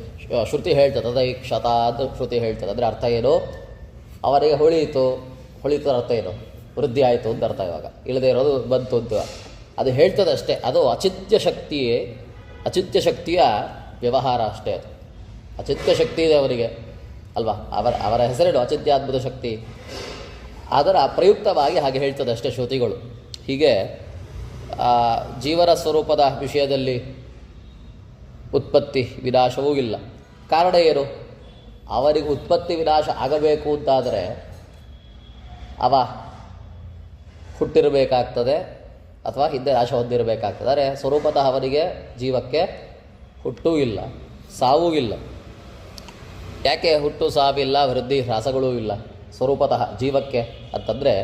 ಶ್ರುತಿ ಹೇಳ್ತದೆ, ತದೈಕ್ಷತ ಅಂತ ಶ್ರುತಿ ಹೇಳ್ತದೆ. ಅಂದರೆ ಅರ್ಥ ಏನು? ಅವನಿಗೆ ಹೊಳೀತು ಅರ್ಥ ಏನು? ವೃದ್ಧಿ ಆಯಿತು ಅಂತ ಅರ್ಥ. ಇವಾಗ ಇಲ್ಲದೆ ಇರೋದು ಬಂತು ಅಂತ ಅದು ಹೇಳ್ತದೆ ಅಷ್ಟೇ. ಅದು ಅಚಿಂತ್ಯ ಶಕ್ತಿಯ ವ್ಯವಹಾರ ಅಷ್ಟೇ. ಅದು ಅಚಿಂತ್ಯ ಶಕ್ತಿ ಇದೆ ಅವರಿಗೆ ಅಲ್ವಾ? ಅವರ ಹೆಸರೇನು? ಅಚಿಂತ್ಯಾದ್ಭುತ ಶಕ್ತಿ. ಅದರ ಪ್ರಯುಕ್ತವಾಗಿ ಹಾಗೆ ಹೇಳ್ತದೆ ಅಷ್ಟೇ ಶ್ರುತಿಗಳು. ಹೀಗೆ ಜೀವನ ಸ್ವರೂಪದ ವಿಷಯದಲ್ಲಿ ಉತ್ಪತ್ತಿ ವಿನಾಶವೂ ಇಲ್ಲ. ಕಾರಣ ಏನು? ಅವರಿಗೆ ಉತ್ಪತ್ತಿ ವಿನಾಶ ಆಗಬೇಕು ಅಂತಾದರೆ ಅವ ಹುಟ್ಟಿರಬೇಕಾಗ್ತದೆ ಅಥವಾ ಹಿಂದೆ ನಾಶ ಹೊಂದಿರಬೇಕಾಗ್ತದೆ. ಅಂದರೆ ಸ್ವರೂಪತಃ ಅವನಿಗೆ ಜೀವಕ್ಕೆ ಹುಟ್ಟೂ ಇಲ್ಲ, ಸಾವೂ ಇಲ್ಲ. ಯಾಕೆ ಹುಟ್ಟು ಸಾವಿಲ್ಲ, ವೃದ್ಧಿ ಹ್ರಾಸಗಳೂ ಇಲ್ಲ ಸ್ವರೂಪತಃ ಜೀವಕ್ಕೆ ಅಂತಂದರೆ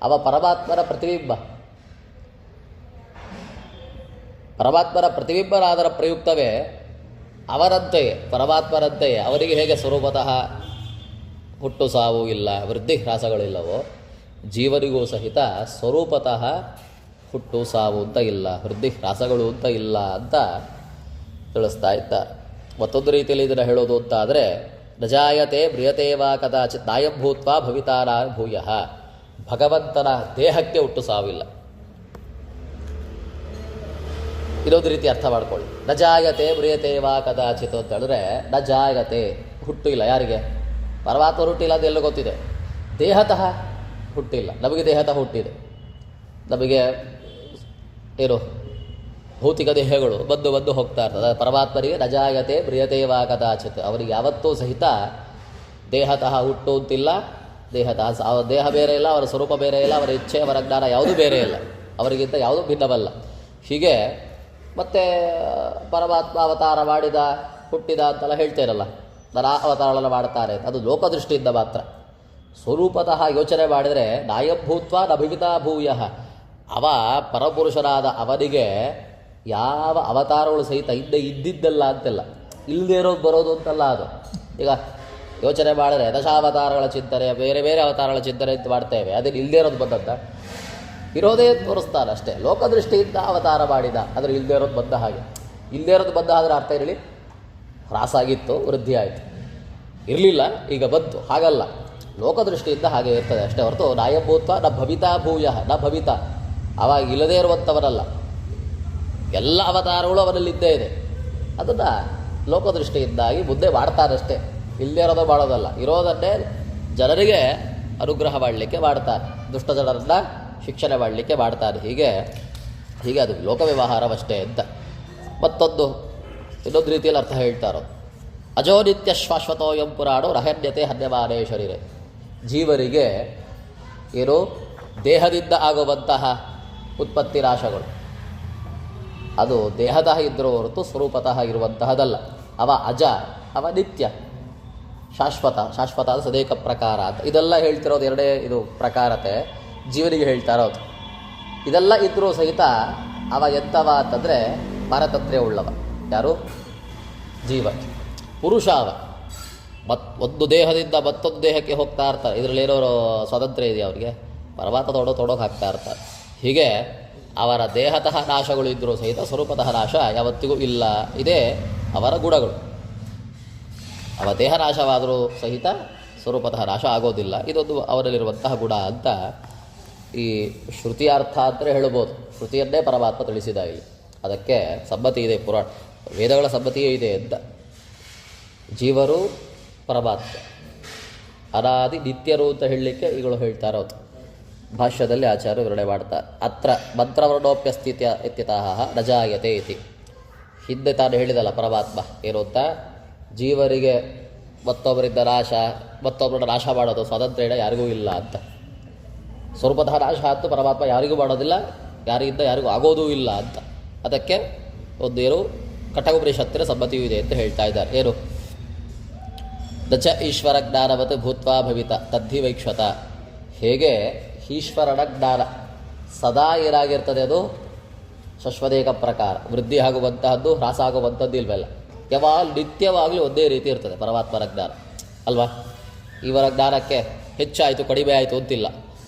ಅವ ಪರಮಾತ್ಮನ ಪ್ರತಿಬಿಂಬರಾದರ ಪ್ರಯುಕ್ತವೇ ಅವರಂತೆಯೇ ಪರಮಾತ್ಮರಂತೆಯೇ ಅವರಿಗೆ ಹೇಗೆ ಸ್ವರೂಪತಃ ಹುಟ್ಟು ಸಾವು ಇಲ್ಲ, ವೃದ್ಧಿ ಹ್ರಾಸಗಳಿಲ್ಲವೋ, ಜೀವನಿಗೂ ಸಹಿತ ಸ್ವರೂಪತಃ ಹುಟ್ಟು ಸಾವು ಅಂತ ಇಲ್ಲ, ವೃದ್ಧಿ ಹ್ರಾಸಗಳು ಅಂತ ಇಲ್ಲ ಅಂತ ತಿಳಿಸ್ತಾ ಇದ್ದಾರೆ. ಮತ್ತೊಂದು ರೀತಿಯಲ್ಲಿ ಇದನ್ನು ಹೇಳೋದು ಅಂತ ಆದರೆ, ನಜಾಯತೆ ಬ್ರಿಯತೇವಾ ಕದಾಚಿತ್ ನಾಯಂಭೂತ್ವ ಭವಿತಾರ ಭೂಯ. ಭಗವಂತನ ದೇಹಕ್ಕೆ ಹುಟ್ಟು ಸಾವಿಲ್ಲ. ಇನ್ನೊಂದು ರೀತಿ ಅರ್ಥ ಮಾಡ್ಕೊಳ್ಳಿ. ನಜಾಯತೆ ಬ್ರಿಯತೇವಾ ಕದಾಚಿತ್ ಅಂತ ಹೇಳಿದ್ರೆ, ನಜಾಯತೆ ಹುಟ್ಟು ಇಲ್ಲ. ಯಾರಿಗೆ? ಪರಮಾತ್ಮ ಹುಟ್ಟಿಲ್ಲ ಅಂತ ಎಲ್ಲ ಗೊತ್ತಿದೆ. ದೇಹತಃ ಹುಟ್ಟಿಲ್ಲ. ನಮಗೆ ದೇಹತಃ ಹುಟ್ಟಿದೆ. ನಮಗೆ ಏನು ಭೌತಿಕ ದೇಹಗಳು ಬಂದು ಹೋಗ್ತಾ ಇರ್ತದೆ. ಪರಮಾತ್ಮನಿಗೆ ನಜಾಯತೆ ಬ್ರಿಯತೇವಾ ಕದಾಚಿತ್, ಅವರಿಗೆ ಯಾವತ್ತೂ ಸಹಿತ ದೇಹತಃ ಹುಟ್ಟು ಅಂತಿಲ್ಲ. ದೇಹ ಬೇರೆ ಇಲ್ಲ, ಅವರ ಸ್ವರೂಪ ಬೇರೆ ಇಲ್ಲ, ಅವರ ಇಚ್ಛೆ ಅವರ ಜ್ಞಾನ ಯಾವುದೂ ಬೇರೆ ಇಲ್ಲ, ಅವರಿಗಿಂತ ಯಾವುದೂ ಭಿನ್ನವಲ್ಲ. ಹೀಗೆ ಮತ್ತೆ ಪರಮಾತ್ಮ ಅವತಾರ ಮಾಡಿದ ಹುಟ್ಟಿದ ಅಂತೆಲ್ಲ ಹೇಳ್ತೇನಲ್ಲ, ಅವತಾರಗಳನ್ನು ಮಾಡ್ತಾರೆ, ಅದು ಲೋಕದೃಷ್ಟಿಯಿಂದ ಮಾತ್ರ. ಸ್ವರೂಪತಃ ಯೋಚನೆ ಮಾಡಿದರೆ ನಾಯಂಭೂತ್ವ ನಭಿವಿತಾ ಭೂಯ, ಅವ ಪರಪುರುಷನಾದ ಅವನಿಗೆ ಯಾವ ಅವತಾರಗಳು ಸಹಿತ ಹಿಂದೆ ಇದ್ದಿದ್ದಲ್ಲ ಅಂತೆಲ್ಲ, ಇಲ್ಲದೇ ಇರೋದು ಬರೋದು ಅಂತಲ್ಲ ಅದು. ಈಗ ಯೋಚನೆ ಮಾಡಿದ್ರೆ ದಶಾವತಾರಗಳ ಚಿಂತನೆ, ಬೇರೆ ಬೇರೆ ಅವತಾರಗಳ ಚಿಂತನೆ ಅಂತ ಮಾಡ್ತೇವೆ. ಅದೇನು ಇಲ್ಲದೇ ಇರೋದು ಬಂದಂತ? ಇರೋದೇ ತೋರಿಸ್ತಾನೆ ಅಷ್ಟೇ. ಲೋಕದೃಷ್ಟಿಯಿಂದ ಅವತಾರ ಮಾಡಿದ, ಆದರೆ ಇಲ್ಲದೇ ಇರೋದು ಬಂದ ಹಾಗೆ. ಇಲ್ಲದೇ ಇರೋದು ಬಂದ ಆದರೆ ಅರ್ಥ ಇರಲಿ, ಹ್ರಾಸಾಗಿತ್ತು, ವೃದ್ಧಿ ಆಯಿತು. ಇರಲಿಲ್ಲ, ಈಗ ಬಂತು, ಹಾಗಲ್ಲ. ಲೋಕದೃಷ್ಟಿಯಿಂದ ಹಾಗೆ ಇರ್ತದೆ ಅಷ್ಟೇ ಹೊರತು ನಾಯಂಭೂತ್ವ ನ ಭವಿತಾ ಭೂಯ ನ ಭವಿತ. ಅವಾಗ ಇಲ್ಲದೇ ಇರುವಂಥವನಲ್ಲ. ಎಲ್ಲ ಅವತಾರಗಳು ಅವನಲ್ಲಿದ್ದೇ ಇದೆ. ಅದನ್ನು ಲೋಕದೃಷ್ಟಿಯಿಂದಾಗಿ ಮುಂದೆ ಮಾಡ್ತಾನಷ್ಟೇ. ಇಲ್ಲದೇ ಇರೋದು ಮಾಡೋದಲ್ಲ, ಇರೋದನ್ನೇ ಜನರಿಗೆ ಅನುಗ್ರಹ ಮಾಡಲಿಕ್ಕೆ ಮಾಡ್ತಾನೆ, ದುಷ್ಟ ಜನರನ್ನು ಶಿಕ್ಷಣೆ ಮಾಡಲಿಕ್ಕೆ ಮಾಡ್ತಾನೆ. ಹೀಗೆ ಅದು ಲೋಕ ವ್ಯವಹಾರವಷ್ಟೇ ಅಂತ. ಇನ್ನೊಂದು ರೀತಿಯಲ್ಲಿ ಅರ್ಥ ಹೇಳ್ತಾರೋ, ಅಜೋ ನಿತ್ಯ ಶಾಶ್ವತೋಯಂ ಪುರಾಣೋ ರಹಣ್ಯತೆ ಹನ್ಯಮಾನೇ ಶರೀರೆ. ಜೀವರಿಗೆ ಏನು ದೇಹದಿಂದ ಆಗುವಂತಹ ಉತ್ಪತ್ತಿ ನಾಶಗಳು ಅದು ದೇಹತಃ ಇದ್ದರೂ ಹೊರತು ಸ್ವರೂಪತಃ ಇರುವಂತಹದಲ್ಲ. ಅವ ಅಜ, ಅವ ನಿತ್ಯ, ಶಾಶ್ವತ ಸದೇಕ ಪ್ರಕಾರ ಅಂತ ಇದೆಲ್ಲ ಹೇಳ್ತಿರೋದು. ಎರಡೇ ಇದು ಪ್ರಕಾರತೆ ಜೀವನಿಗೆ ಹೇಳ್ತಾ ಇರೋದು. ಇದೆಲ್ಲ ಇದ್ದರೂ ಸಹಿತ ಅವ ಎಂಥವ ಅಂತಂದರೆ ಪಾರತಂತ್ರ್ಯ ಉಳ್ಳವ. ಯಾರು? ಜೀವ. ಪುರುಷ ಅವ. ಒಂದು ದೇಹದಿಂದ ಮತ್ತೊಂದು ದೇಹಕ್ಕೆ ಹೋಗ್ತಾ ಇರ್ತಾರೆ. ಇದರಲ್ಲಿ ಏನೋ ಸ್ವಾತಂತ್ರ್ಯ ಇದೆ ಅವರಿಗೆ. ಪರಮಾತ್ಮ ತೊಡೋಕೆ ಹಾಕ್ತಾ ಇರ್ತಾರೆ. ಹೀಗೆ ಅವರ ದೇಹತಃ ನಾಶಗಳು ಇದ್ದರೂ ಸಹಿತ ಸ್ವರೂಪತಃ ನಾಶ ಯಾವತ್ತಿಗೂ ಇಲ್ಲ. ಇದೇ ಅವರ ಗುಣಗಳು. ಅವ ದೇಹ ನಾಶವಾದರೂ ಸಹಿತ ಸ್ವರೂಪತಃ ನಾಶ ಆಗೋದಿಲ್ಲ. ಇದೊಂದು ಅವರಲ್ಲಿರುವಂತಹ ಗುಣ ಅಂತ ಈ ಶ್ರುತಿಯಾರ್ಥ ಅಂತಲೇ ಹೇಳ್ಬೋದು. ಶ್ರುತಿಯನ್ನೇ ಪರಮಾತ್ಮ ತಿಳಿಸಿದ ಇಲ್ಲಿ. ಅದಕ್ಕೆ ಸಮ್ಮತಿ ಇದೆ, ಪುರಾಣ ವೇದಗಳ ಸಮ್ಮತಿಯೇ ಇದೆ ಅಂತ. ಜೀವರು ಪರಮಾತ್ಮ ಅನಾದಿ ನಿತ್ಯರು ಅಂತ ಹೇಳಲಿಕ್ಕೆ ಈಗಳು ಹೇಳ್ತಾ ಇರೋದು. ಭಾಷ್ಯದಲ್ಲಿ ಆಚಾರ್ಯ ವಿವರಣೆ ಮಾಡ್ತಾರೆ. ಅತ್ರ ಮಂತ್ರವರ್ಣೋಪ್ಯಸ್ಥಿತ್ಯ ಇತ್ಯತಃ ನಜಾಯತೆ ಇತಿ. ಹಿಂದೆ ತಾನು ಹೇಳಿದಲ್ಲ ಪರಮಾತ್ಮ ಏನು ಅಂತ, ಜೀವರಿಗೆ ಮತ್ತೊಬ್ಬರಿಂದ ಮತ್ತೊಬ್ಬರನ್ನ ನಾಶ ಮಾಡೋದು ಸ್ವಾತಂತ್ರ್ಯ ಯಾರಿಗೂ ಇಲ್ಲ ಅಂತ. ಸ್ವರೂಪತಃ ನಾಶ ಅಂತೂ ಪರಮಾತ್ಮ ಯಾರಿಗೂ ಮಾಡೋದಿಲ್ಲ, ಯಾರಿಗಿಂದ ಯಾರಿಗೂ ಆಗೋದೂ ಇಲ್ಲ ಅಂತ. ಅದಕ್ಕೆ ಒಂದು ಏನು ಕಠೋಪನಿಷತ್ತಿನ ಸಮ್ಮತಿಯೂ ಇದೆ ಅಂತ ಹೇಳ್ತಾ ಇದ್ದಾರೆ. ಏನು ದಚ ಈಶ್ವರ ಜ್ಞಾನವತ್ ಭೂತ್ವಾ ಭವಿತ ತದ್ಧಿ ವೈಕ್ಷತ. ಹೇಗೆ ಈಶ್ವರನ ಜ್ಞಾನ ಸದಾ ಏನಾಗಿರ್ತದೆ, ಅದು ಶಶ್ವದೇಕ ಪ್ರಕಾರ, ವೃದ್ಧಿ ಆಗುವಂತಹದ್ದು ಹ್ರಾಸ ಆಗುವಂಥದ್ದು ಇಲ್ವಲ್ಲ, ಯಾವಾಗ ನಿತ್ಯವಾಗಲೂ ಒಂದೇ ರೀತಿ ಇರ್ತದೆ ಪರಮಾತ್ಮನ ಜ್ಞಾನ ಅಲ್ವಾ. ಇವರ ಜ್ಞಾನಕ್ಕೆ ಹೆಚ್ಚಾಯಿತು ಕಡಿಮೆ ಆಯಿತು ಅಂತಿಲ್ಲ.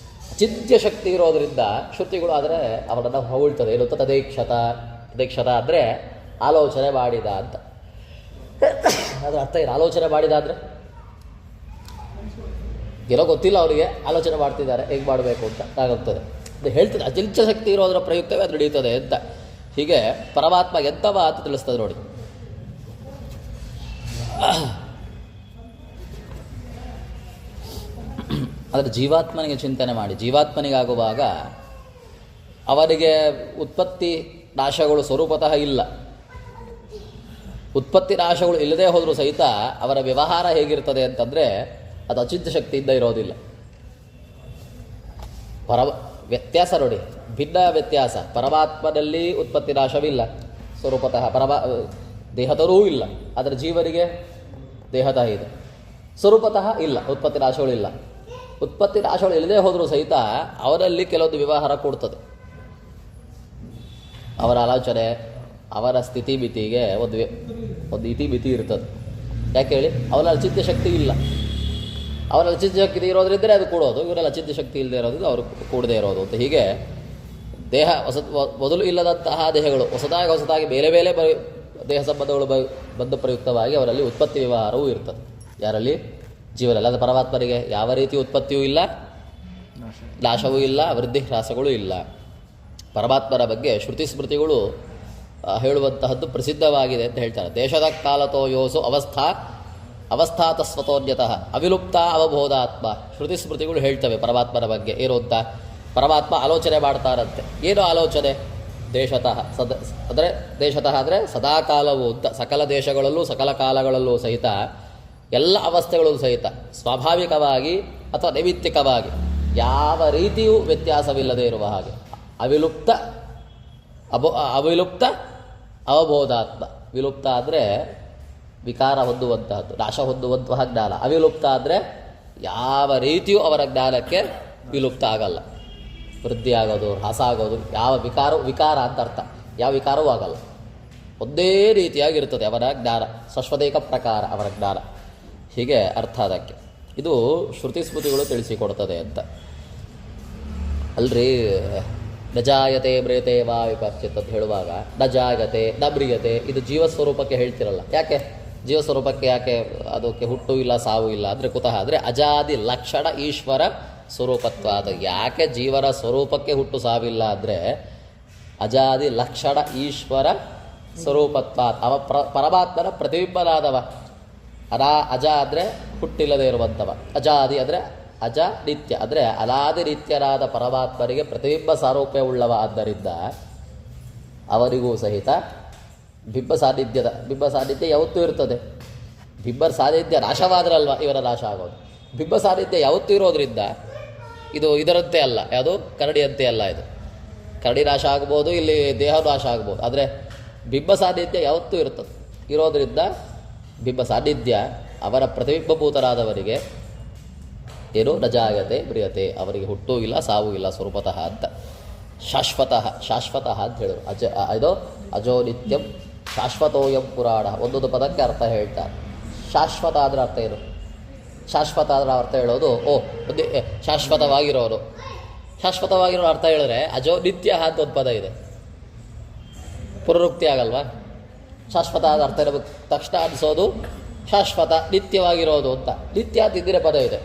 ಚಿಂತ್ಯ ಶಕ್ತಿ ಇರೋದರಿಂದ ಶ್ರುತಿಗಳು ಆದರೆ ಅವರನ್ನು ಹೊಗಳ್ತದೆ. ಏನು ತದೇಕ್ಷತ, ತದೇಕ್ಷತ ಅಂದರೆ ಆಲೋಚನೆ ಮಾಡಿದ ಅಂತ. ಅದರ ಅರ್ಥ ಏನು? ಆಲೋಚನೆ ಮಾಡಿದ ಅಂದರೆ ಏನೋ ಗೊತ್ತಿಲ್ಲ ಅವರಿಗೆ, ಆಲೋಚನೆ ಮಾಡ್ತಿದ್ದಾರೆ ಹೇಗೆ ಮಾಡಬೇಕು ಅಂತ ಆಗುತ್ತದೆ. ಅದು ಹೇಳ್ತದೆ ಅಚಿಂತ್ಯ ಶಕ್ತಿ ಇರೋದರ ಪ್ರಯುಕ್ತವೇ ಅದು ನಡೀತದೆ ಅಂತ. ಹೀಗೆ ಪರಮಾತ್ಮ ಎಂಥವ ಅಂತ ತಿಳಿಸ್ತದೆ ನೋಡಿ. ಆದರೆ ಜೀವಾತ್ಮನಿಗೆ ಚಿಂತನೆ ಮಾಡಿ, ಜೀವಾತ್ಮನಿಗಾಗುವಾಗ ಅವನಿಗೆ ಉತ್ಪತ್ತಿ ನಾಶಗಳು ಸ್ವರೂಪತಃ ಇಲ್ಲ. ಉತ್ಪತ್ತಿ ನಾಶಗಳು ಇಲ್ಲದೆ ಹೋದರೂ ಸಹಿತ ಅವರ ವ್ಯವಹಾರ ಹೇಗಿರ್ತದೆ ಅಂತಂದರೆ ಅದು ಅಚಿಂತ್ಯ ಶಕ್ತಿಯಿಂದ ಇರೋದಿಲ್ಲ. ವ್ಯತ್ಯಾಸ ನೋಡಿ, ಭಿನ್ನ ವ್ಯತ್ಯಾಸ. ಪರಮಾತ್ಮನಲ್ಲಿ ಉತ್ಪತ್ತಿ ನಾಶವಿಲ್ಲ ಸ್ವರೂಪತಃ, ದೇಹದವರೂ ಇಲ್ಲ. ಆದರೆ ಜೀವನಿಗೆ ದೇಹತಃ ಇದೆ, ಸ್ವರೂಪತಃ ಇಲ್ಲ, ಉತ್ಪತ್ತಿ ನಾಶಗಳಿಲ್ಲ. ಉತ್ಪತ್ತಿ ನಾಶಗಳು ಇಲ್ಲದೆ ಹೋದರೂ ಸಹಿತ ಅವರಲ್ಲಿ ಕೆಲವೊಂದು ವ್ಯವಹಾರ ಕೊಡ್ತದೆ. ಅವರ ಆಲೋಚನೆ, ಅವರ ಸ್ಥಿತಿ ಮಿತಿಗೆ ಒಂದು ಇತಿ ಮಿತಿ ಇರ್ತದೆ. ಯಾಕೆ ಹೇಳಿ? ಅವರ ಅಚಿಂತ್ಯ ಶಕ್ತಿ ಇಲ್ಲ. ಅವರ ಅಚಿಂತ್ಯ ಶಕ್ತಿ ಇರೋದ್ರಿದ್ದರೆ ಅದು ಕೂಡೋದು, ಇವರಲ್ಲಿ ಅಚಿಂತ್ಯ ಶಕ್ತಿ ಇಲ್ಲದೆ ಇರೋದು ಅವರು ಕೂಡದೇ ಇರೋದು ಅಂತ. ಹೀಗೆ ದೇಹ ಮೊದಲು ಇಲ್ಲದಂತಹ ದೇಹಗಳು ಹೊಸದಾಗಿ ಬೇರೆ ಬೇರೆ ದೇಹ ಸಂಬಂಧಗಳು ಬಂದ ಪ್ರಯುಕ್ತವಾಗಿ ಅವರಲ್ಲಿ ಉತ್ಪತ್ತಿ ವ್ಯವಹಾರವೂ ಇರ್ತದೆ. ಯಾರಲ್ಲಿ? ಜೀವನಲ್ಲಿ. ಅದು ಪರಮಾತ್ಮನಿಗೆ ಯಾವ ರೀತಿ ಉತ್ಪತ್ತಿಯೂ ಇಲ್ಲ, ನಾಶವೂ ಇಲ್ಲ, ವೃದ್ಧಿ ಹ್ರಾಸಗಳೂ ಇಲ್ಲ. ಪರಮಾತ್ಮನ ಬಗ್ಗೆ ಶ್ರುತಿ ಸ್ಮೃತಿಗಳು ಹೇಳುವಂತಹದ್ದು ಪ್ರಸಿದ್ಧವಾಗಿದೆ ಅಂತ ಹೇಳ್ತಾರೆ. ದೇಶದ ಕಾಲತೋ ಯೋಸು ಅವಸ್ಥಾತಸ್ವತೋನ್ಯತಃ ಅವಿಲುಪ್ತ ಅವಬೋಧಾತ್ಮ. ಶ್ರುತಿ ಸ್ಮೃತಿಗಳು ಹೇಳ್ತವೆ ಪರಮಾತ್ಮನ ಬಗ್ಗೆ ಏನು ಅಂತ. ಪರಮಾತ್ಮ ಆಲೋಚನೆ ಮಾಡ್ತಾರಂತೆ. ಏನು ಆಲೋಚನೆ? ದೇಶತಃ ದೇಶತಃ ಅಂದರೆ ಸದಾಕಾಲವೂ ಅಂತ. ಸಕಲ ದೇಶಗಳಲ್ಲೂ ಸಕಲ ಕಾಲಗಳಲ್ಲೂ ಸಹಿತ ಎಲ್ಲ ಅವಸ್ಥೆಗಳಲ್ಲೂ ಸಹಿತ ಸ್ವಾಭಾವಿಕವಾಗಿ ಅಥವಾ ನೈಮಿತ್ತಿಕವಾಗಿ ಯಾವ ರೀತಿಯೂ ವ್ಯತ್ಯಾಸವಿಲ್ಲದೆ ಇರುವ ಹಾಗೆ ಅವಿಲುಪ್ತ ಅವಬೋಧಾತ್ಮ. ವಿಲುಪ್ತ ಅಂದರೆ ವಿಕಾರ ಹೊಂದುವಂತಹದ್ದು, ನಾಶ ಹೊಂದುವಂತಹ ಜ್ಞಾನ. ಅವಿಲುಪ್ತ ಅಂದರೆ ಯಾವ ರೀತಿಯೂ ಅವರ ಜ್ಞಾನಕ್ಕೆ ವಿಲುಪ್ತ ಆಗಲ್ಲ, ವೃದ್ಧಿ ಆಗೋದು, ಹ್ರಾಸ ಆಗೋದು, ಯಾವ ವಿಕಾರ ಅಂತ ಅರ್ಥ. ಯಾವ ವಿಕಾರವೂ ಆಗಲ್ಲ, ಒಂದೇ ರೀತಿಯಾಗಿರ್ತದೆ ಅವರ ಜ್ಞಾನ, ಶಶ್ವತೇಕ ಪ್ರಕಾರ ಅವರ ಜ್ಞಾನ. ಹೀಗೆ ಅರ್ಥ ಅದಕ್ಕೆ. ಇದು ಶ್ರುತಿ ಸ್ಮೃತಿಗಳು ತಿಳಿಸಿಕೊಡ್ತದೆ ಅಂತ. ಅಲ್ರಿ, ನಜಾಯತೆ ಮ್ರಿಯತೆ ವಾ ವಿಪಶ್ಚಿತ್ ಅಂತ ಹೇಳುವಾಗ ನಜಾಗತೆ ನ ಮ್ರಿಯತೆ ಇದು ಜೀವಸ್ವರೂಪಕ್ಕೆ ಹೇಳ್ತಿರಲ್ಲ. ಯಾಕೆ ಜೀವಸ್ವರೂಪಕ್ಕೆ ಯಾಕೆ ಅದಕ್ಕೆ ಹುಟ್ಟು ಇಲ್ಲ ಸಾವು ಇಲ್ಲ ಅಂದರೆ ಕುತಃ ಅಂದರೆ ಅಜಾದಿ ಲಕ್ಷಣ ಈಶ್ವರ ಸ್ವರೂಪತ್ವ. ಅದು ಯಾಕೆ ಜೀವನ ಸ್ವರೂಪಕ್ಕೆ ಹುಟ್ಟು ಸಾವಿಲ್ಲ ಅಂದರೆ ಅಜಾದಿ ಲಕ್ಷಣ ಈಶ್ವರ ಸ್ವರೂಪತ್ವ. ಅವ ಪರಮಾತ್ಮನ ಪ್ರತಿಬಿಂಬನಾದವ. ಅಜ ಅಂದರೆ ಹುಟ್ಟಿಲ್ಲದೆ ಇರುವಂಥವ. ಅಜಾದಿ ಅಂದರೆ ಅಜ ನಿತ್ಯ ಅಂದರೆ ಅನಾದಿ ನಿತ್ಯರಾದ ಪರಮಾತ್ಮನಿಗೆ ಪ್ರತಿಬಿಂಬ ಸಾರೂಪ್ಯವುಳ್ಳವ. ಆದ್ದರಿಂದ ಅವರಿಗೂ ಸಹಿತ ಬಿಂಬ ಸಾನ್ನಿಧ್ಯ ಯಾವತ್ತೂ ಇರ್ತದೆ. ಬಿಂಬ ಸಾನ್ನಿಧ್ಯ ನಾಶವಾದ್ರಲ್ವ ಇವರ ನಾಶ ಆಗೋದು. ಬಿಂಬ ಸಾನ್ನಿಧ್ಯ ಯಾವತ್ತೂ ಇರೋದ್ರಿಂದ ಇದು ಇದರಂತೆ ಅಲ್ಲ, ಯಾವುದು ಕರಡಿಯಂತೆ ಅಲ್ಲ. ಇದು ಕರಡಿ ನಾಶ ಆಗ್ಬೋದು, ಇಲ್ಲಿ ದೇಹ ನಾಶ ಆಗ್ಬೋದು, ಆದರೆ ಬಿಂಬ ಸಾನ್ನಿಧ್ಯ ಯಾವತ್ತೂ ಇರೋದ್ರಿಂದ ಬಿಂಬ ಸಾನ್ನಿಧ್ಯ ಅವರ ಪ್ರತಿಬಿಂಬಭೂತರಾದವರಿಗೆ ಏನು ನಜಾಯತೆ ಮ್ರಿಯತೆ, ಅವರಿಗೆ ಹುಟ್ಟೂ ಇಲ್ಲ ಸಾವೂ ಇಲ್ಲ ಸ್ವರೂಪತಃ ಅಂತ. ಶಾಶ್ವತಃ ಅಂತ ಹೇಳಿದ್ರು. ಇದು ಅಜೋ ನಿತ್ಯಂ ಶಾಶ್ವತೋಯಂ ಪುರಾಣ. ಒಂದೊಂದು ಪದಕ್ಕೆ ಅರ್ಥ ಹೇಳ್ತಾರೆ. ಶಾಶ್ವತ ಆದರೆ ಅರ್ಥ ಏನು? ಶಾಶ್ವತ ಅದರ ಅರ್ಥ ಹೇಳೋದು ಒಂದೇ ಶಾಶ್ವತವಾಗಿರೋರು. ಶಾಶ್ವತವಾಗಿರೋ ಅರ್ಥ ಹೇಳಿದ್ರೆ ಅಜೋ ನಿತ್ಯ ಅಂತ ಒಂದು ಪದ ಇದೆ, ಪುನರುಕ್ತಿ ಆಗಲ್ವಾ? ಶಾಶ್ವತ ಆದ ಅರ್ಥ ಇರಬೇಕು. ತಕ್ಷಣ ಅನಿಸೋದು ಶಾಶ್ವತ ನಿತ್ಯವಾಗಿರೋದು ಅಂತ. ನಿತ್ಯ ಅಂತ ಇಂದಿನ ಪದ ಇದೆ,